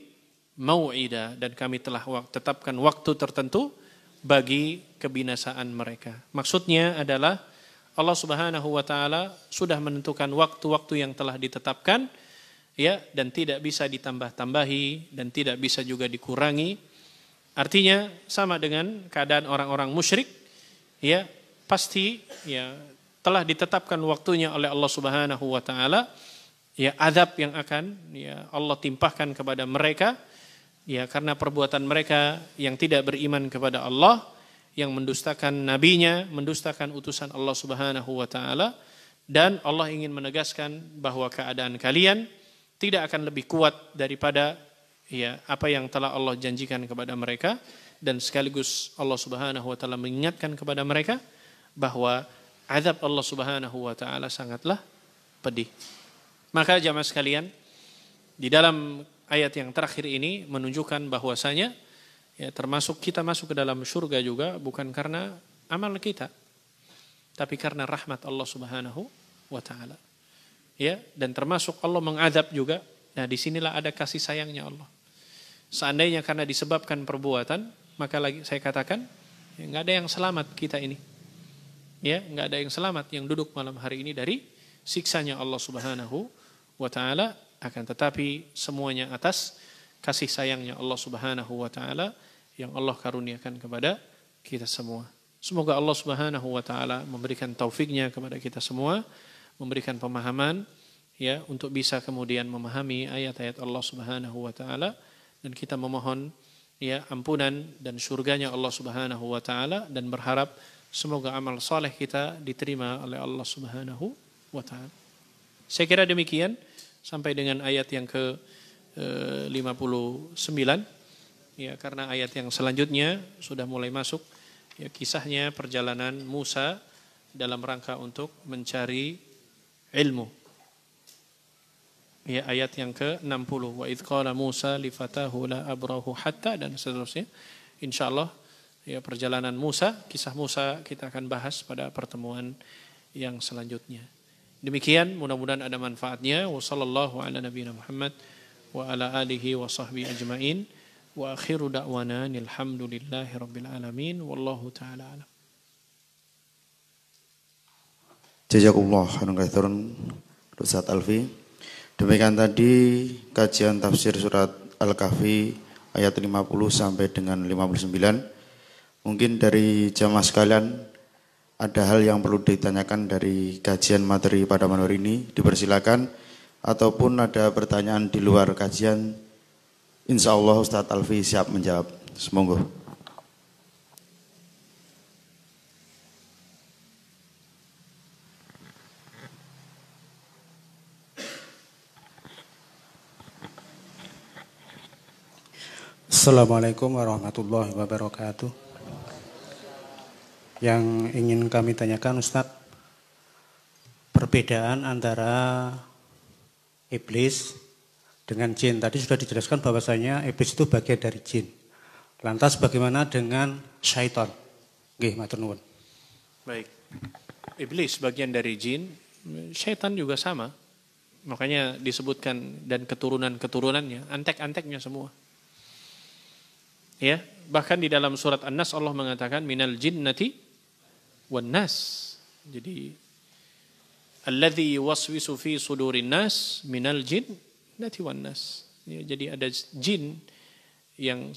mau'ida, dan kami telah tetapkan waktu tertentu bagi kebinasaan mereka. Maksudnya adalah Allah Subhanahu wa taala sudah menentukan waktu-waktu yang telah ditetapkan, ya, dan tidak bisa ditambah-tambahi dan tidak bisa juga dikurangi. Artinya sama dengan keadaan orang-orang musyrik, ya, pasti ya telah ditetapkan waktunya oleh Allah Subhanahu wa taala, ya, azab yang akan ya Allah timpahkan kepada mereka ya karena perbuatan mereka yang tidak beriman kepada Allah, yang mendustakan nabinya, mendustakan utusan Allah Subhanahu wa taala, dan Allah ingin menegaskan bahwa keadaan kalian tidak akan lebih kuat daripada ya apa yang telah Allah janjikan kepada mereka, dan sekaligus Allah Subhanahu wa taala mengingatkan kepada mereka bahwa azab Allah Subhanahu wa taala sangatlah pedih. Maka jamaah sekalian, di dalam ayat yang terakhir ini menunjukkan bahwasanya ya termasuk kita masuk ke dalam surga juga bukan karena amal kita, tapi karena rahmat Allah Subhanahu wa taala. Ya, dan termasuk Allah mengadab juga. Nah, disinilah ada kasih sayangnya Allah. Seandainya karena disebabkan perbuatan, maka lagi saya katakan, ya, nggak ada yang selamat kita ini. Ya, nggak ada yang selamat yang duduk malam hari ini dari siksanya Allah Subhanahu wa taala. Akan tetapi semuanya atas kasih sayangnya Allah Subhanahu wa taala yang Allah karuniakan kepada kita semua. Semoga Allah Subhanahu wa taala memberikan taufiknya kepada kita semua, memberikan pemahaman ya untuk bisa kemudian memahami ayat-ayat Allah Subhanahu wa taala, dan kita memohon ya ampunan dan surganya Allah Subhanahu wa taala, dan berharap semoga amal saleh kita diterima oleh Allah Subhanahu wa taala. Saya kira demikian sampai dengan ayat yang ke 59 ya, karena ayat yang selanjutnya sudah mulai masuk ya kisahnya perjalanan Musa dalam rangka untuk mencari ilmu. Ya, ayat yang ke-60, wa idz qala Musa li fatahu la abrahu hatta, dan seterusnya. Insyaallah ya perjalanan Musa, kisah Musa kita akan bahas pada pertemuan yang selanjutnya. Demikian, mudah-mudahan ada manfaatnya. Wa sallallahu ala nabiyina Muhammad wa ala alihi wa sahbihi ajmain. Wa akhiru da'wana alhamdulillahi rabbil alamin. Wallahu taala alam. Jazakumullah khairan katsiran Ustaz Alfi. Demikian tadi kajian tafsir surat Al-Kahfi ayat 50 sampai dengan 59. Mungkin dari jamaah sekalian ada hal yang perlu ditanyakan dari kajian materi pada malam hari ini, dipersilakan, ataupun ada pertanyaan di luar kajian, insya Allah Ustaz Alfi siap menjawab. Semoga. Assalamualaikum warahmatullahi wabarakatuh. Yang ingin kami tanyakan Ustadz, perbedaan antara iblis dengan jin. Tadi sudah dijelaskan bahwasanya iblis itu bagian dari jin. Lantas bagaimana dengan syaitan? Nggih, matur nuwun. Baik. Iblis bagian dari jin, syaitan juga sama. Makanya disebutkan dan keturunan-keturunannya, antek-anteknya semua. Ya, bahkan di dalam surat An-Nas Allah mengatakan minal jinnati wan nas. Jadi alladzi yuwaswisu fi sudurin nas minal jinnati wan nas. Ya, jadi ada jin yang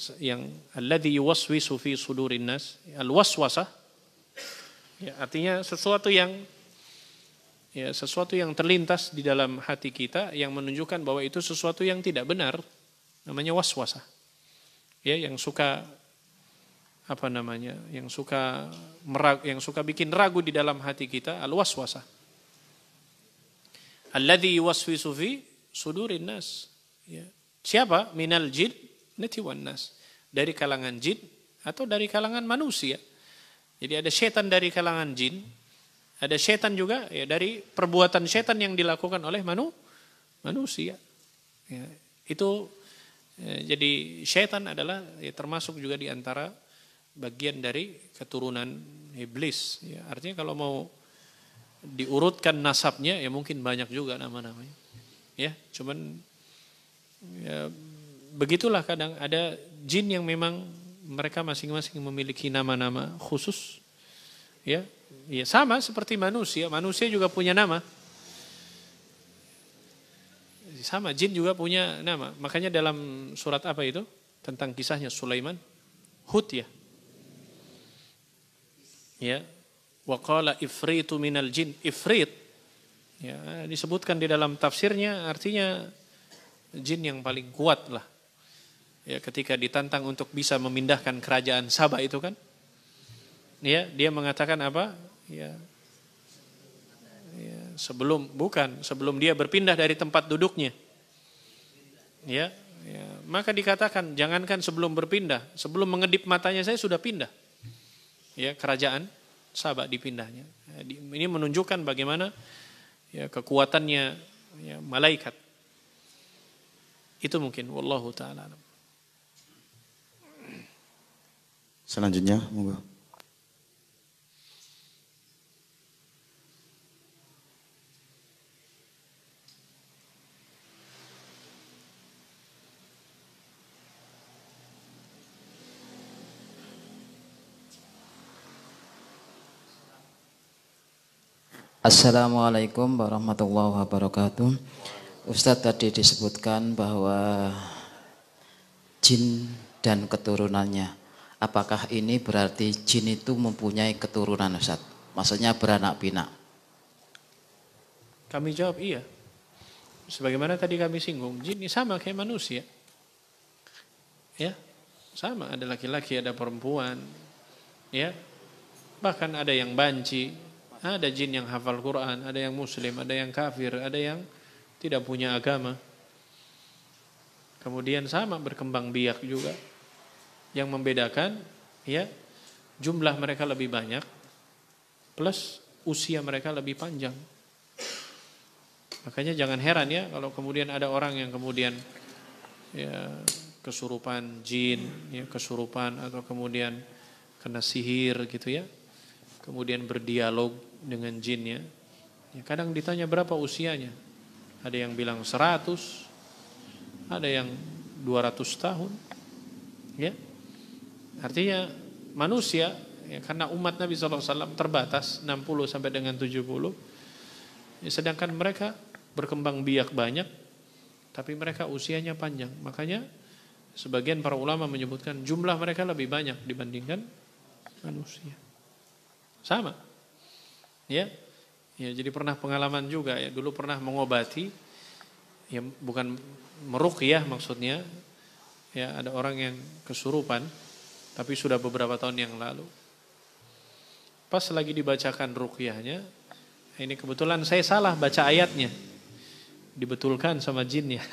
alladzi yuwaswisu fi sudurin nas, al-waswasah. Ya, artinya sesuatu yang terlintas di dalam hati kita yang menunjukkan bahwa itu sesuatu yang tidak benar, namanya waswasah. Ya, yang suka yang suka bikin ragu di dalam hati kita, al-waswasah. Alladzi yuwaswisu fi sudurin nas. Ya. Siapa? Minal jin nati wan nas. Dari kalangan jin atau dari kalangan manusia. Jadi ada setan dari kalangan jin, ada setan juga ya dari perbuatan setan yang dilakukan oleh manusia. Ya, itu jadi setan adalah ya, termasuk juga di antara bagian dari keturunan iblis. Ya, artinya kalau mau diurutkan nasabnya ya mungkin banyak juga nama-namanya. Ya, cuman ya, begitulah kadang ada jin yang memang mereka masing-masing memiliki nama-nama khusus. Ya, ya sama seperti manusia. Manusia juga punya nama. Sama jin juga punya nama. Makanya dalam surat apa itu tentang kisahnya Sulaiman, Hud ya. Ya. Wa qala ifritu minal jin, ifrit. Ya, disebutkan di dalam tafsirnya artinya jin yang paling kuat lah. Ya, ketika ditantang untuk bisa memindahkan kerajaan Sabah itu kan. Ya, dia mengatakan apa? Ya, sebelum dia berpindah dari tempat duduknya. Ya, maka dikatakan jangankan sebelum berpindah, sebelum mengedip matanya saya sudah pindah. Ya, kerajaan Sabah dipindahnya. Ini menunjukkan bagaimana ya kekuatannya ya, malaikat. Itu mungkin wallahu taala. Selanjutnya, monggo. Assalamualaikum warahmatullahi wabarakatuh. Ustadz tadi disebutkan bahwa jin dan keturunannya. Apakah ini berarti jin itu mempunyai keturunan Ustadz? Maksudnya beranak pinak? Kami jawab iya. Sebagaimana tadi kami singgung, jin ini sama kayak manusia. Ya, sama, ada laki-laki, ada perempuan. Ya, bahkan ada yang banci. Ada jin yang hafal Quran, ada yang muslim, ada yang kafir, ada yang tidak punya agama. Kemudian sama berkembang biak juga. Yang membedakan ya jumlah mereka lebih banyak plus usia mereka lebih panjang. Makanya jangan heran ya kalau kemudian ada orang yang kemudian ya kesurupan jin, ya kesurupan atau kemudian kena sihir gitu ya. Kemudian berdialog dengan jinnya. Ya, kadang ditanya berapa usianya. Ada yang bilang 100, ada yang 200 tahun. Ya. Artinya manusia ya, karena umat Nabi SAW terbatas 60 sampai dengan 70. Ya, sedangkan mereka berkembang biak banyak, tapi mereka usianya panjang. Makanya sebagian para ulama menyebutkan jumlah mereka lebih banyak dibandingkan manusia. Sama. Ya. Ya, jadi pernah pengalaman juga ya, dulu pernah mengobati ya bukan meruqyah maksudnya. Ya, ada orang yang kesurupan tapi sudah beberapa tahun yang lalu. Pas lagi dibacakan ruqyahnya, ini kebetulan saya salah baca ayatnya. Dibetulkan sama jinnya.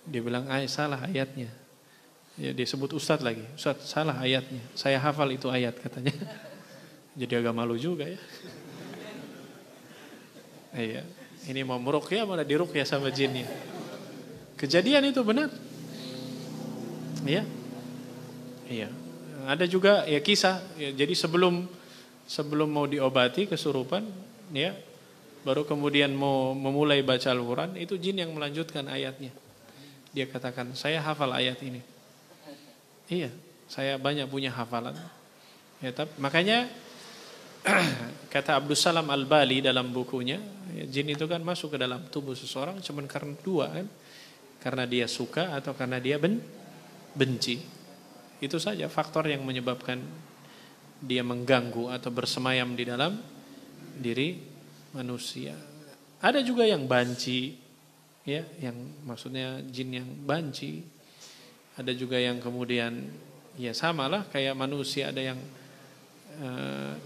Dia bilang, salah ayatnya. Ya, disebut Ustadz lagi. Ustadz, salah ayatnya. Saya hafal itu ayat katanya. Jadi agak malu juga ya. Iya. Ini mau meruqyah malah diruqyah sama jinnya. Kejadian itu benar. Iya. Iya. Ada juga ya kisah. Ya, jadi sebelum mau diobati kesurupan, ya, baru kemudian mau memulai baca Al-Quran, itu jin yang melanjutkan ayatnya. Dia katakan, saya hafal ayat ini. Iya, saya banyak punya hafalan. Ya, makanya kata Abdus Salam Al-Bali dalam bukunya, ya, jin itu kan masuk ke dalam tubuh seseorang cuma karena dua kan, karena dia suka atau karena dia benci. Itu saja faktor yang menyebabkan dia mengganggu atau bersemayam di dalam diri manusia. Ada juga yang banci, ya, yang maksudnya jin yang banci. Ada juga yang kemudian ya samalah kayak manusia, ada yang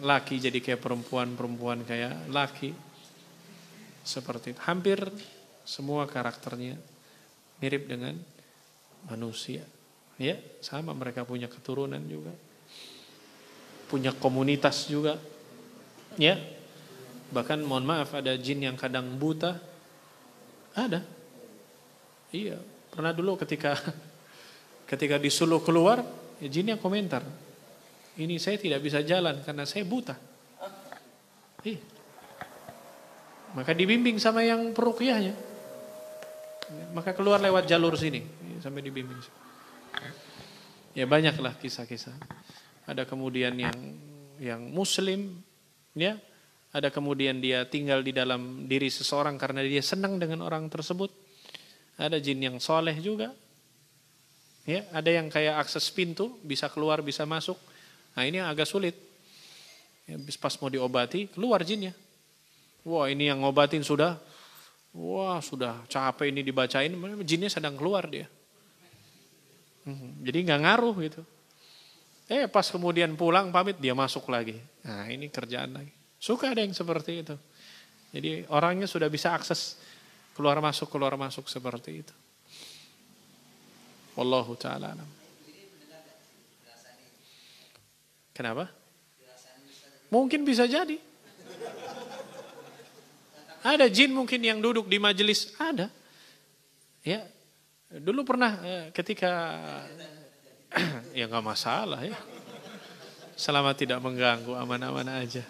laki jadi kayak perempuan, perempuan kayak laki. Seperti itu. Hampir semua karakternya mirip dengan manusia. Ya, sama, mereka punya keturunan juga. Punya komunitas juga. Ya. Bahkan mohon maaf, ada jin yang kadang buta. Ada. Iya, pernah dulu ketika disuruh keluar, ya jin yang komentar, ini saya tidak bisa jalan karena saya buta. Iya. Maka dibimbing sama yang peruqyahnya. Maka keluar lewat jalur sini sampai dibimbing. Ya banyaklah kisah-kisah. Ada kemudian yang muslim, ya. Ada kemudian dia tinggal di dalam diri seseorang karena dia senang dengan orang tersebut. Ada jin yang soleh juga. Ya, ada yang kayak akses pintu, bisa keluar, bisa masuk. Nah ini yang agak sulit. Ya, pas mau diobati, keluar jinnya. Wah ini yang ngobatin sudah capek ini dibacain, jinnya sedang keluar dia. Jadi nggak ngaruh gitu. Pas kemudian pulang pamit dia masuk lagi. Nah ini kerjaan lagi. Suka ada yang seperti itu. Jadi orangnya sudah bisa akses keluar masuk seperti itu. Wallahu ta'ala alam. Kenapa? Mungkin bisa jadi. Ada jin mungkin yang duduk di majelis, ada. Ya. Dulu pernah ketika ya enggak masalah ya. Selama tidak mengganggu, aman-aman aja.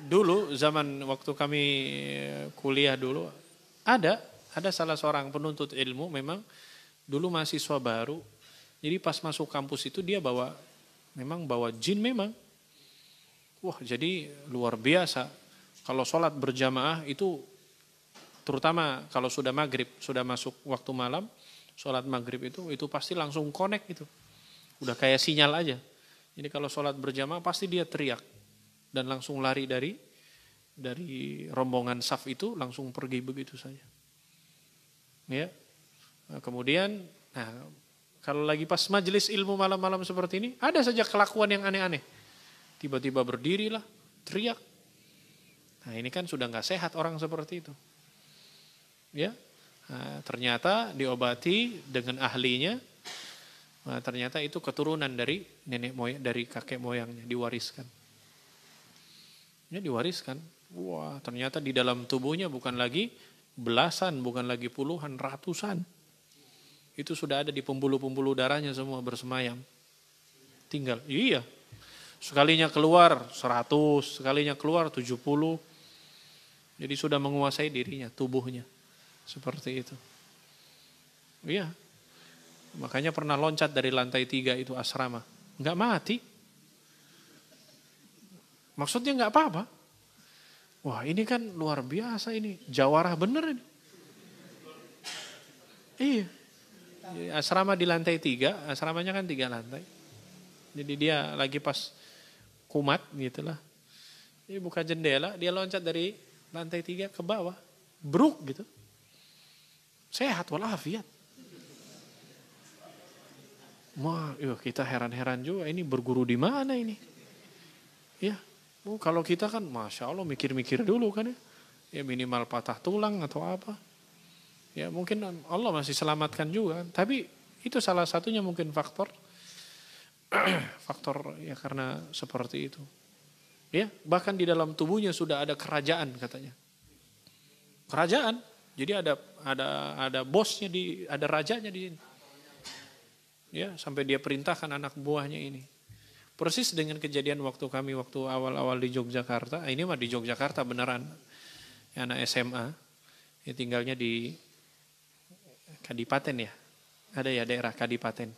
Dulu zaman waktu kami kuliah dulu ada salah seorang penuntut ilmu, memang dulu mahasiswa baru. Jadi pas masuk kampus itu dia bawa jin memang. Wah, jadi luar biasa. Kalau sholat berjamaah itu, terutama kalau sudah maghrib, sudah masuk waktu malam, sholat maghrib itu pasti langsung connect itu. Udah kayak sinyal aja. Jadi kalau sholat berjamaah pasti dia teriak dan langsung lari dari rombongan saf itu, langsung pergi begitu saja. Ya. Nah, kemudian, kalau lagi pas majelis ilmu malam-malam seperti ini, ada saja kelakuan yang aneh-aneh. Tiba-tiba berdirilah, teriak. Nah ini kan sudah nggak sehat orang seperti itu. Ya, ternyata diobati dengan ahlinya. Nah, ternyata itu keturunan dari nenek moyang, dari kakek moyangnya, diwariskan. Ya diwariskan. Wah, ternyata di dalam tubuhnya bukan lagi belasan, bukan lagi puluhan, ratusan. Itu sudah ada di pembuluh-pembuluh darahnya semua bersemayam. Tinggal, iya. Sekalinya keluar 100, sekalinya keluar 70. Jadi sudah menguasai dirinya, tubuhnya. Seperti itu. Iya. Makanya pernah loncat dari lantai 3 itu asrama. Enggak mati. Maksudnya enggak apa-apa. Wah ini kan luar biasa ini. Jawarah bener ini. Iya. Asrama di lantai 3. Asramanya kan 3 lantai. Jadi dia lagi pas kumat gitulah. Dia buka jendela. Dia loncat dari lantai 3 ke bawah. Bruk gitu. Sehat walafiat. Wah, kita heran-heran juga, ini berguru di mana ini? Ya, kalau kita kan, masya Allah mikir-mikir dulu kan ya, ya minimal patah tulang atau apa. Ya mungkin Allah masih selamatkan juga, tapi itu salah satunya mungkin faktor ya karena seperti itu. Ya, bahkan di dalam tubuhnya sudah ada kerajaan katanya. Kerajaan, jadi ada bosnya ada rajanya di sini. Ya, sampai dia perintahkan anak buahnya ini. Persis dengan kejadian waktu awal-awal di Yogyakarta. Ini mah di Yogyakarta beneran. Ya, anak SMA. Ya, tinggalnya di Kadipaten ya. Ada ya daerah Kadipaten.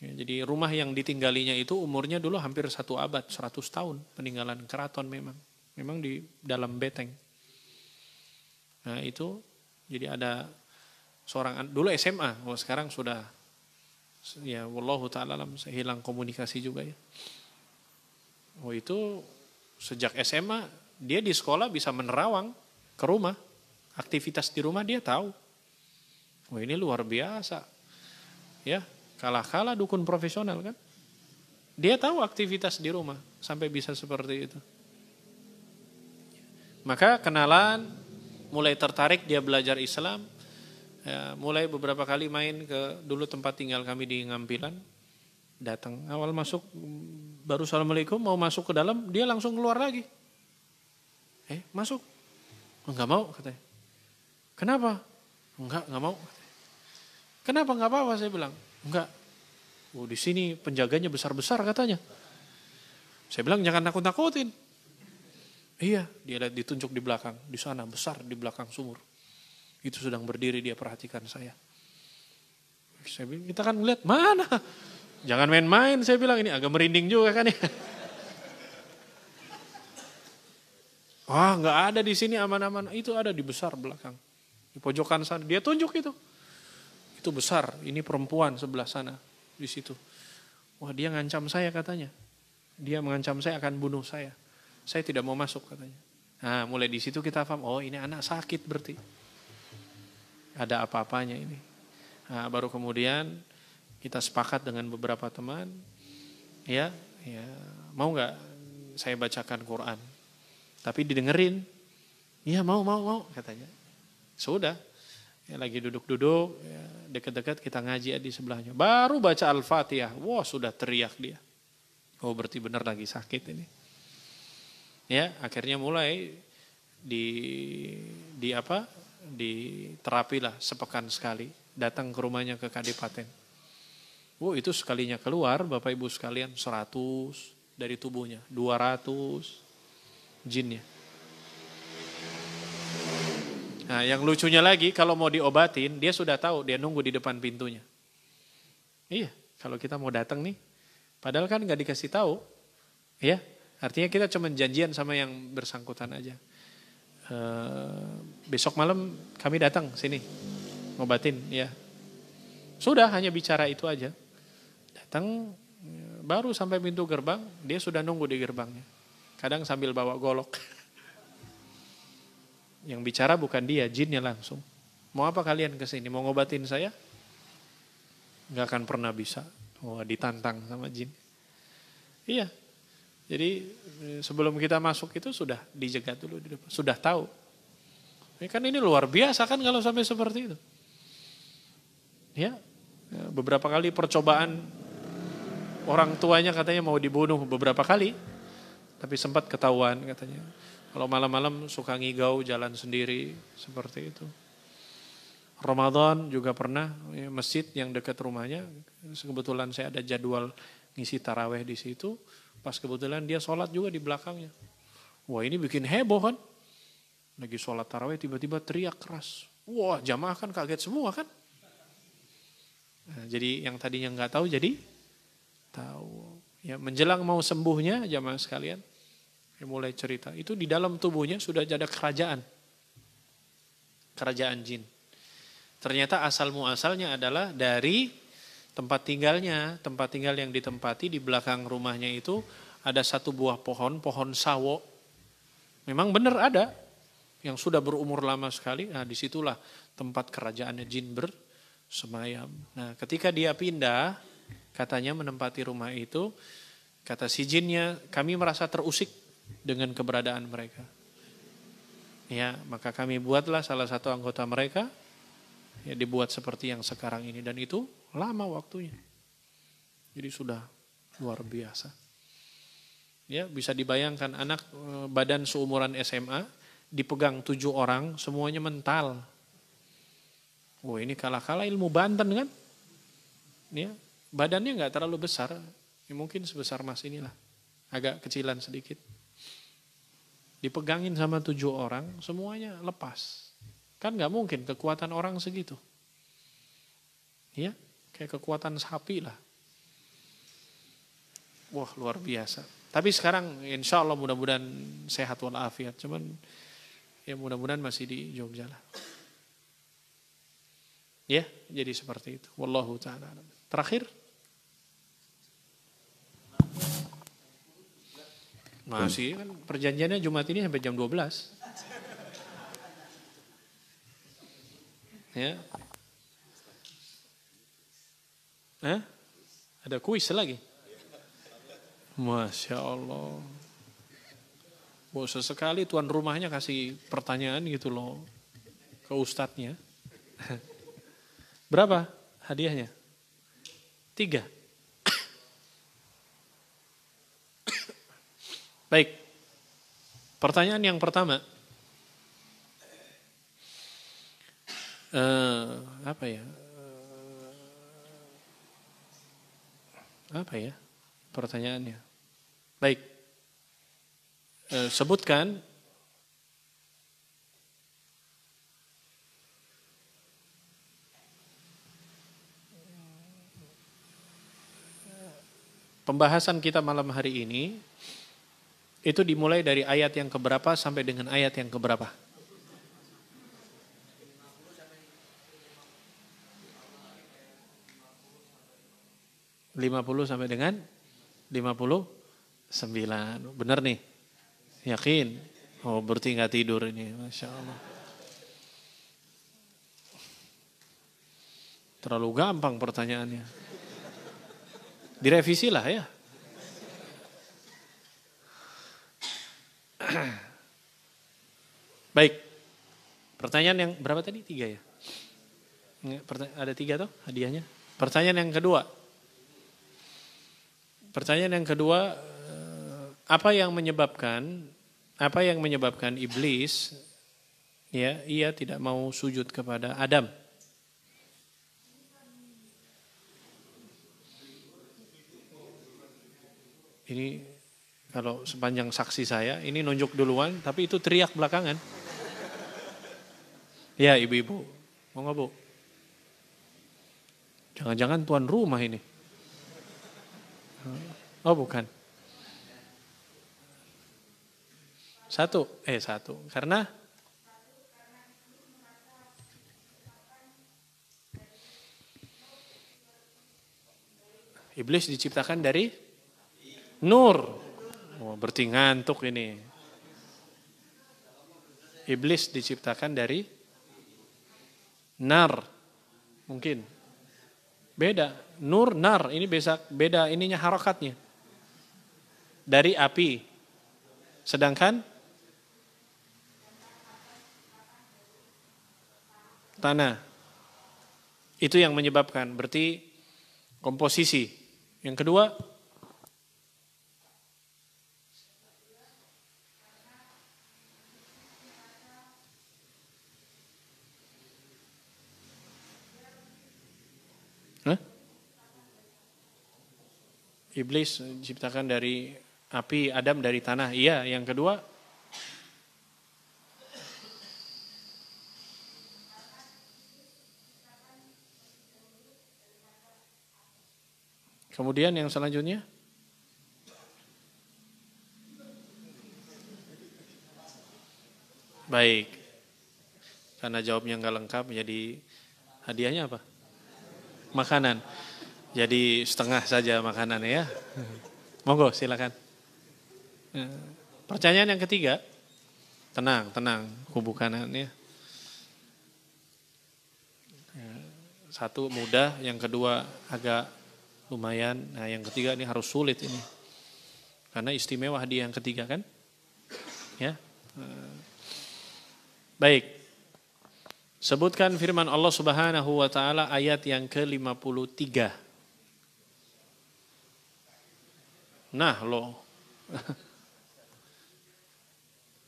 Ya, jadi rumah yang ditinggalinya itu umurnya dulu hampir 1 abad, 100 tahun. Peninggalan keraton memang. Memang di dalam beteng. Nah itu, jadi ada seorang, dulu SMA. Sekarang sudah, ya wallahu ta'ala alam, hilang komunikasi juga ya. Itu sejak SMA dia di sekolah bisa menerawang ke rumah, aktivitas di rumah dia tahu. Wah, ini luar biasa. Ya, kalah-kalah dukun profesional kan. Dia tahu aktivitas di rumah sampai bisa seperti itu. Maka kenalan, mulai tertarik dia belajar Islam. Ya, mulai beberapa kali main ke dulu tempat tinggal kami di Ngampilan. Datang awal masuk baru assalamualaikum, mau masuk ke dalam dia langsung keluar lagi. Masuk. Enggak mau katanya. Kenapa? Enggak mau. Kenapa enggak apa-apa saya bilang. Enggak. Di sini penjaganya besar-besar katanya. Saya bilang jangan nakut-nakutin. Iya, dia lihat ditunjuk di belakang, di sana besar di belakang sumur. Itu sedang berdiri dia perhatikan saya. Saya bilang kita kan ngeliat mana? Jangan main-main saya bilang, ini agak merinding juga kan ya. Wah, nggak ada di sini aman-aman. Itu ada di besar belakang. Di pojokan sana dia tunjuk itu. Itu besar, ini perempuan sebelah sana di situ. Wah, dia ngancam saya katanya. Dia mengancam saya akan bunuh saya. Saya tidak mau masuk katanya. Nah, mulai di situ kita paham, oh ini anak sakit berarti. Ada apa-apanya ini. Nah, baru kemudian kita sepakat dengan beberapa teman, ya mau nggak saya bacakan Quran? Tapi didengerin, ya mau katanya. Sudah, ya, lagi duduk-duduk, ya, dekat-dekat kita ngaji di sebelahnya. Baru baca Al-Fatihah, wah sudah teriak dia. Oh berarti benar lagi sakit ini. Ya, akhirnya mulai diterapilah sepekan sekali, datang ke rumahnya ke Kadipaten. Itu sekalinya keluar Bapak Ibu sekalian 100 dari tubuhnya, 200 jinnya. Nah, yang lucunya lagi kalau mau diobatin, dia sudah tahu, dia nunggu di depan pintunya. Iya, kalau kita mau datang nih, padahal kan nggak dikasih tahu, ya. Artinya kita cuma janjian sama yang bersangkutan aja. Besok malam kami datang sini, ngobatin, ya. Sudah hanya bicara itu aja. Datang, baru sampai pintu gerbang, dia sudah nunggu di gerbangnya. Kadang sambil bawa golok. Yang bicara bukan dia, jinnya langsung. Mau apa kalian kesini? Mau ngobatin saya? Nggak akan pernah bisa. Ditantang sama jin. Iya. Jadi sebelum kita masuk itu sudah dijegat dulu di depan. Sudah tahu. Kan ini luar biasa kan kalau sampai seperti itu. Ya, beberapa kali percobaan orang tuanya katanya mau dibunuh beberapa kali. Tapi sempat ketahuan katanya. Kalau malam-malam suka ngigau jalan sendiri seperti itu. Ramadan juga pernah, masjid yang dekat rumahnya. Kebetulan saya ada jadwal ngisi taraweh di situ. Pas kebetulan dia sholat juga di belakangnya. Wah ini bikin heboh kan. Lagi sholat tarawih tiba-tiba teriak keras. Wah jamaah kan kaget semua kan. Nah, jadi yang tadinya nggak tahu jadi tahu. Ya, menjelang mau sembuhnya jamaah sekalian. Ya, mulai cerita. Itu di dalam tubuhnya sudah ada kerajaan. Kerajaan jin. Ternyata asal muasalnya adalah dari tempat tinggalnya, tempat tinggal yang ditempati di belakang rumahnya itu ada satu buah pohon sawo. Memang benar ada, yang sudah berumur lama sekali. Nah disitulah tempat kerajaannya jin bersemayam. Nah ketika dia pindah, katanya menempati rumah itu, kata si jinnya, kami merasa terusik dengan keberadaan mereka. Ya maka kami buatlah salah satu anggota mereka, ya dibuat seperti yang sekarang ini, dan itu lama waktunya. Jadi sudah luar biasa. Ya, bisa dibayangkan anak badan seumuran SMA dipegang 7 orang, semuanya mental. Ini kalah-kalah ilmu Banten kan? Ya, badannya nggak terlalu besar, ya, mungkin sebesar Mas inilah, agak kecilan sedikit. Dipegangin sama 7 orang, semuanya lepas. Kan nggak mungkin kekuatan orang segitu. Ya, kayak kekuatan sapi lah. Wah luar biasa. Tapi sekarang insya Allah mudah-mudahan sehat walafiat. Cuman ya mudah-mudahan masih di Jogja lah. Ya, jadi seperti itu. Wallahu ta'ala. Terakhir. Masih kan perjanjiannya Jumat ini sampai jam 12. Ya. Ada kuis lagi. Masya Allah. Wah, sesekali tuan rumahnya kasih pertanyaan gitu loh ke ustadznya. Berapa hadiahnya? 3. Baik. Pertanyaan yang pertama. Apa ya? Apa ya pertanyaannya? Baik. Sebutkan pembahasan kita malam hari ini itu dimulai dari ayat yang keberapa sampai dengan ayat yang keberapa? 50 sampai dengan 59. Benar nih? Yakin? Oh, berarti nggak tidur ini. Masya Allah. Terlalu gampang pertanyaannya. Direvisi lah ya. Baik. Pertanyaan yang berapa tadi? 3 ya? Ada 3 toh hadiahnya? Pertanyaan yang kedua. Apa yang menyebabkan iblis ya ia tidak mau sujud kepada Adam? Ini kalau sepanjang saksi saya ini nunjuk duluan tapi itu teriak belakangan. Ya ibu-ibu, mau nggak bu? Jangan-jangan tuan rumah ini. Oh bukan. 1. Karena iblis diciptakan dari nur. Oh, berarti ngantuk ini. Iblis diciptakan dari nar. Mungkin. Beda. Nur, nar. Ini beda ininya harakatnya. Dari api. Sedangkan tanah. Itu yang menyebabkan. Berarti komposisi. Yang kedua. Iblis diciptakan dari api, Adam dari tanah. Iya, yang kedua. Kemudian yang selanjutnya. Baik. Karena jawabnya nggak lengkap, jadi hadiahnya apa? Makanan. Jadi setengah saja makanan ya. Monggo silakan. Pertanyaan yang ketiga. Tenang, kubu kanan ya. 1 mudah, yang kedua agak lumayan. Nah, yang ketiga ini harus sulit ini. Karena istimewa hadiah yang ketiga kan? Ya. Baik. Sebutkan firman Allah Subhanahu wa taala ayat yang ke-53. Nah, loh.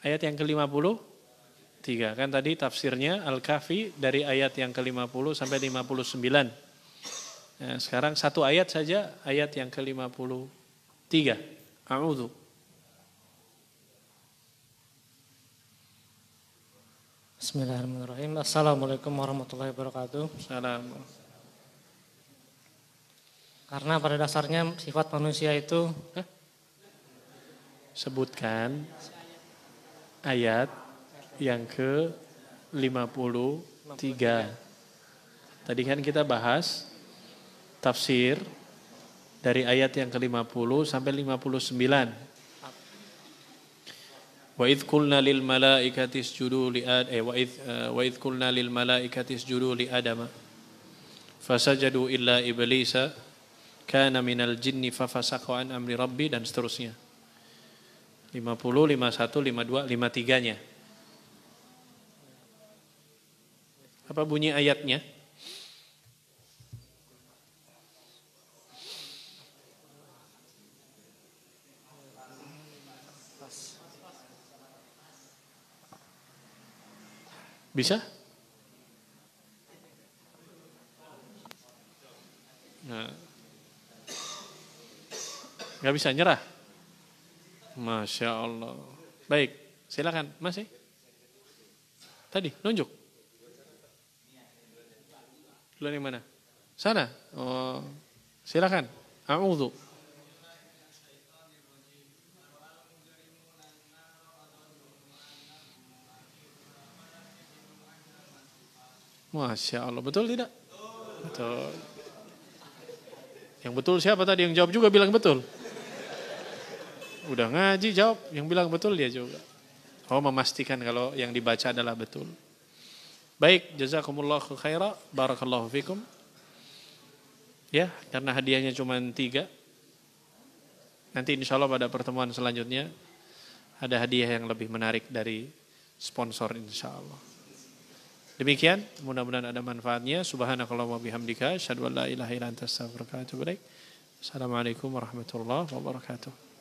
Ayat yang ke-53 kan tadi tafsirnya Al-Kahfi dari ayat yang ke-50 sampai 59. Nah, sekarang 1 ayat saja, ayat yang ke-53. A'udzu. Bismillahirrahmanirrahim. Assalamualaikum warahmatullahi wabarakatuh. Salam. Karena pada dasarnya sifat manusia itu Sebutkan ayat yang ke-53. Tadi kan kita bahas tafsir dari ayat yang ke-50 sampai 59. Wa idh qulna lil malaikati isjudu li wa idh qulna lil malaikati isjudu li Adama fasajadu illa iblisa kana minal jinni fafasaqa an amri rabbi, dan seterusnya. 50, 51, 52, 53-nya. Apa bunyi ayatnya? Bisa? Nah. Nggak bisa nyerah? Masya Allah. Baik, silakan. Masih? Tadi, nunjuk. Duluan yang mana? Sana? Oh, silakan. A'udzu. Masya Allah, betul tidak? Betul. Yang betul siapa tadi? Yang jawab juga bilang betul. Udah ngaji jawab, yang bilang betul dia juga. Oh, memastikan kalau yang dibaca adalah betul. Baik, jazakumullahu khaira, barakallahu fikum. Ya, karena hadiahnya cuma 3. Nanti insya Allah pada pertemuan selanjutnya ada hadiah yang lebih menarik dari sponsor insya Allah. Demikian, mudah-mudahan ada manfaatnya. Subhanakallahumma bihamdika, asyhadu an la ilaha illa anta astaghfiruka wa atubu ilaik. Assalamualaikum warahmatullahi wabarakatuh.